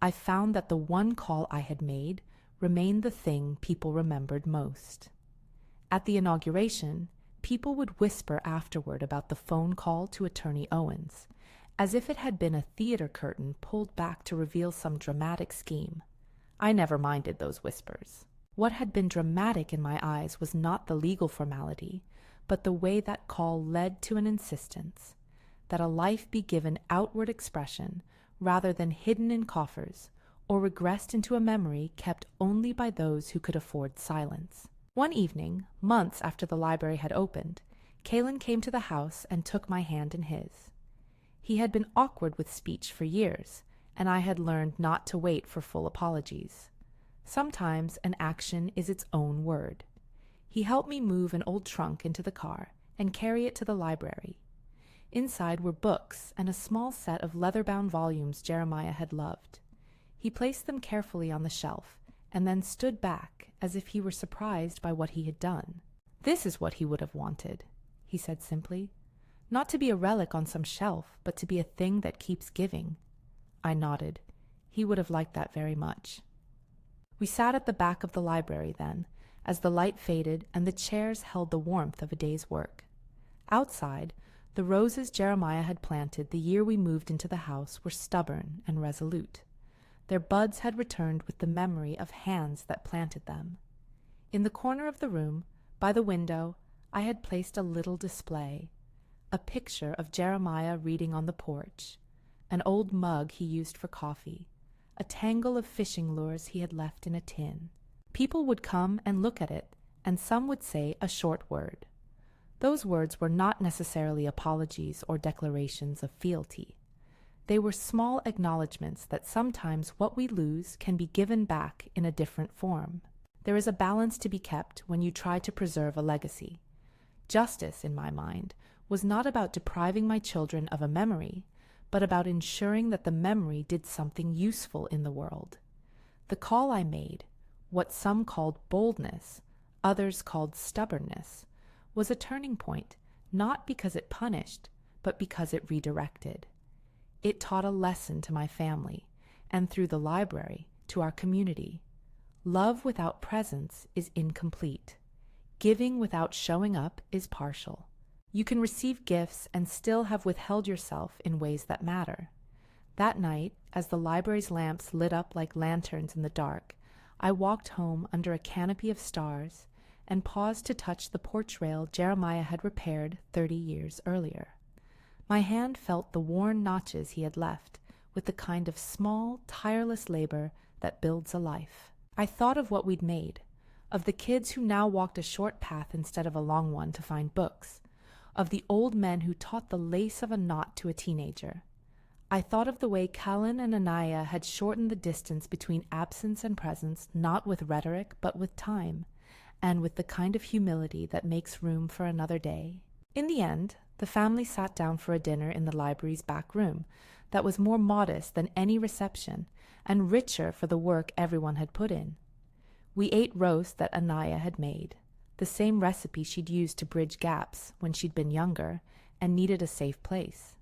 I found that the one call I had made remained the thing people remembered most. At the inauguration, people would whisper afterward about the phone call to Attorney Owens, as if it had been a theater curtain pulled back to reveal some dramatic scheme. I never minded those whispers. What had been dramatic in my eyes was not the legal formality, but the way that call led to an insistence that a life be given outward expression rather than hidden in coffers or regressed into a memory kept only by those who could afford silence. One evening, months after the library had opened, Kalen came to the house and took my hand in his. He had been awkward with speech for years, and I had learned not to wait for full apologies. Sometimes an action is its own word. He helped me move an old trunk into the car and carry it to the library. Inside were books and a small set of leather-bound volumes Jeremiah had loved. He placed them carefully on the shelf and then stood back as if he were surprised by what he had done. "This is what he would have wanted," he said simply. "Not to be a relic on some shelf, but to be a thing that keeps giving." I nodded. He would have liked that very much. We sat at the back of the library then, as the light faded and the chairs held the warmth of a day's work. Outside, the roses Jeremiah had planted the year we moved into the house were stubborn and resolute. Their buds had returned with the memory of hands that planted them. In the corner of the room, by the window, I had placed a little display, a picture of Jeremiah reading on the porch, an old mug he used for coffee, a tangle of fishing lures he had left in a tin. People would come and look at it, and some would say a short word. Those words were not necessarily apologies or declarations of fealty. They were small acknowledgments that sometimes what we lose can be given back in a different form. There is a balance to be kept when you try to preserve a legacy. Justice, in my mind, was not about depriving my children of a memory, but about ensuring that the memory did something useful in the world. The call I made, what some called boldness, others called stubbornness, was a turning point, not because it punished, but because it redirected. It taught a lesson to my family, and through the library, to our community. Love without presence is incomplete. Giving without showing up is partial. You can receive gifts and still have withheld yourself in ways that matter. That night, as the library's lamps lit up like lanterns in the dark, I walked home under a canopy of stars and paused to touch the porch rail Jeremiah had repaired 30 years earlier. My hand felt the worn notches he had left, with the kind of small, tireless labor that builds a life. I thought of what we'd made, of the kids who now walked a short path instead of a long one to find books, of the old men who taught the lace of a knot to a teenager. I thought of the way Callan and Anaya had shortened the distance between absence and presence not with rhetoric but with time, and with the kind of humility that makes room for another day. In the end, the family sat down for a dinner in the library's back room that was more modest than any reception and richer for the work everyone had put in. We ate roast that Anaya had made, the same recipe she'd used to bridge gaps when she'd been younger and needed a safe place.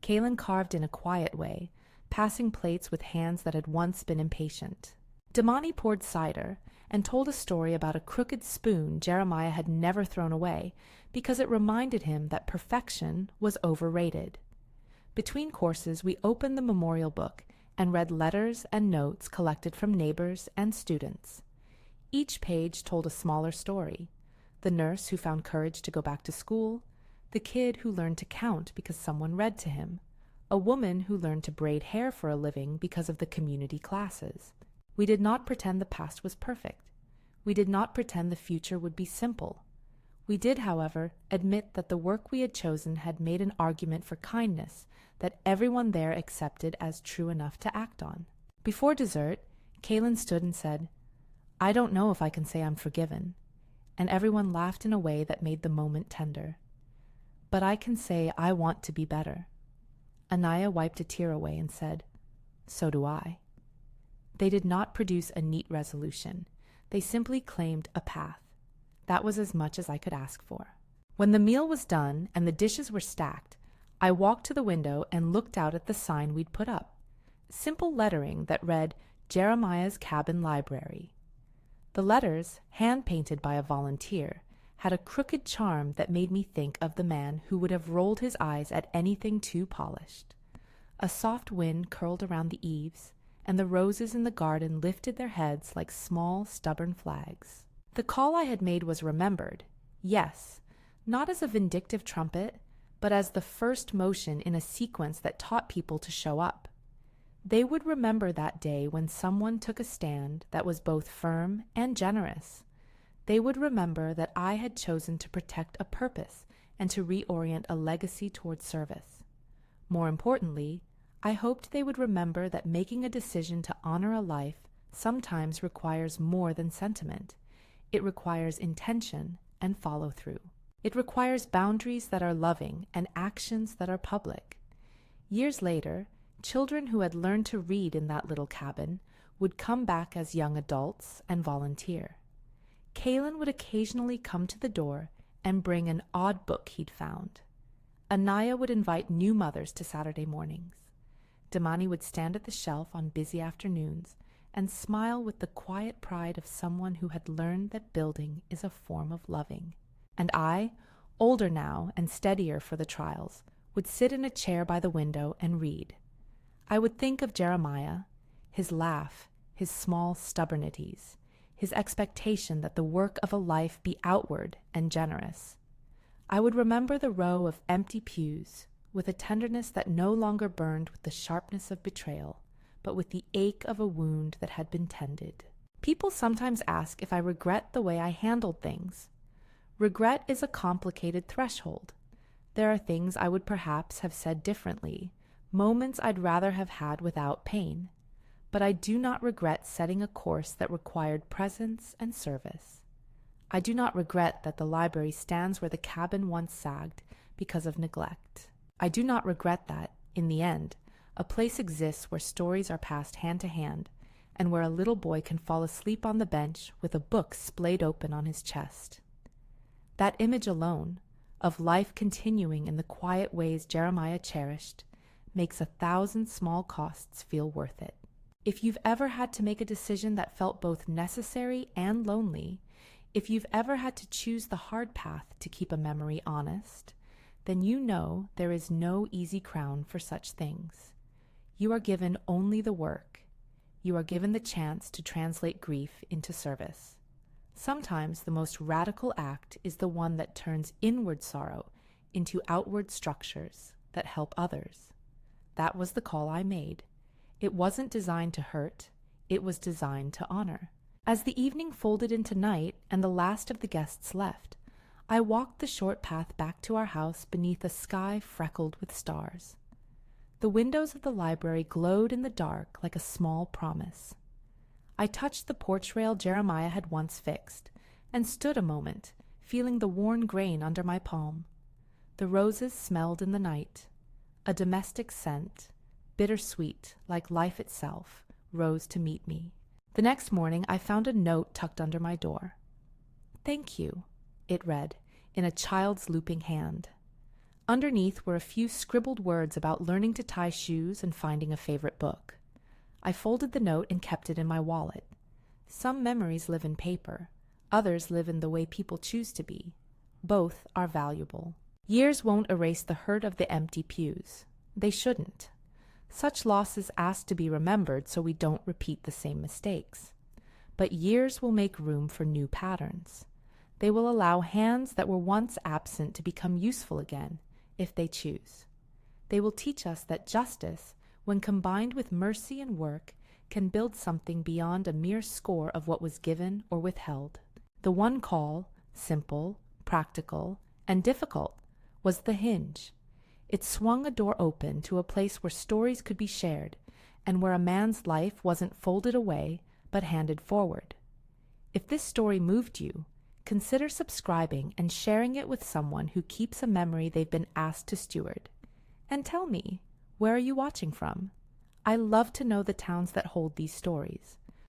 Kaylin carved in a quiet way, passing plates with hands that had once been impatient. Damani poured cider and told a story about a crooked spoon Jeremiah had never thrown away because it reminded him that perfection was overrated. Between courses, we opened the memorial book and read letters and notes collected from neighbors and students. Each page told a smaller story: the nurse who found courage to go back to school, the kid who learned to count because someone read to him, a woman who learned to braid hair for a living because of the community classes. We did not pretend the past was perfect. We did not pretend the future would be simple. We did, however, admit that the work we had chosen had made an argument for kindness that everyone there accepted as true enough to act on. Before dessert, Kaylin stood and said, "I don't know if I can say I'm forgiven," and everyone laughed in a way that made the moment tender. but I can say I want to be better." Anaya wiped a tear away and said, "So do I." They did not produce a neat resolution. They simply claimed a path. That was as much as I could ask for. When the meal was done and the dishes were stacked, I walked to the window and looked out at the sign we'd put up. Simple lettering that read, "Jeremiah's Cabin Library." The letters, hand-painted by a volunteer, had a crooked charm that made me think of the man who would have rolled his eyes at anything too polished. A soft wind curled around the eaves, and the roses in the garden lifted their heads like small, stubborn flags. The call I had made was remembered, yes, not as a vindictive trumpet, but as the first motion in a sequence that taught people to show up. They would remember that day when someone took a stand that was both firm and generous. They would remember that I had chosen to protect a purpose and to reorient a legacy toward service. More importantly, I hoped they would remember that making a decision to honor a life sometimes requires more than sentiment. It requires intention and follow-through. It requires boundaries that are loving and actions that are public. Years later, children who had learned to read in that little cabin would come back as young adults and volunteer. Kalen would occasionally come to the door and bring an odd book he'd found. Anaya would invite new mothers to Saturday mornings. Damani would stand at the shelf on busy afternoons and smile with the quiet pride of someone who had learned that building is a form of loving. And I, older now and steadier for the trials, would sit in a chair by the window and read. I would think of Jeremiah, his laugh, his small stubbornities, his expectation that the work of a life be outward and generous. I would remember the row of empty pews with a tenderness that no longer burned with the sharpness of betrayal, but with the ache of a wound that had been tended. People sometimes ask if I regret the way I handled things. Regret is a complicated threshold. There are things I would perhaps have said differently, moments I'd rather have had without pain. But I do not regret setting a course that required presence and service. I do not regret that the library stands where the cabin once sagged because of neglect. I do not regret that, in the end, a place exists where stories are passed hand to hand, and where a little boy can fall asleep on the bench with a book splayed open on his chest. That image alone, of life continuing in the quiet ways Jeremiah cherished, makes 1,000 small costs feel worth it. If you've ever had to make a decision that felt both necessary and lonely, if you've ever had to choose the hard path to keep a memory honest, then you know there is no easy crown for such things. You are given only the work. You are given the chance to translate grief into service. Sometimes the most radical act is the one that turns inward sorrow into outward structures that help others. That was the call I made. It wasn't designed to hurt. It was designed to honor. As the evening folded into night and the last of the guests left, I walked the short path back to our house beneath a sky freckled with stars. The windows of the library glowed in the dark like a small promise. I touched the porch rail Jeremiah had once fixed and stood a moment, feeling the worn grain under my palm. The roses smelled in the night. A domestic scent, bittersweet like life itself, rose to meet me. The next morning I found a note tucked under my door. "Thank you," it read, in a child's looping hand. Underneath were a few scribbled words about learning to tie shoes and finding a favorite book. I folded the note and kept it in my wallet. Some memories live in paper. Others live in the way people choose to be. Both are valuable. Years won't erase the hurt of the empty pews. They shouldn't. Such losses ask to be remembered so we don't repeat the same mistakes. But years will make room for new patterns. They will allow hands that were once absent to become useful again, if they choose. They will teach us that justice, when combined with mercy and work, can build something beyond a mere score of what was given or withheld. The one call, simple, practical, and difficult, was the hinge. It swung a door open to a place where stories could be shared, and where a man's life wasn't folded away, but handed forward. If this story moved you, consider subscribing and sharing it with someone who keeps a memory they've been asked to steward. And tell me, where are you watching from? I love to know the towns that hold these stories.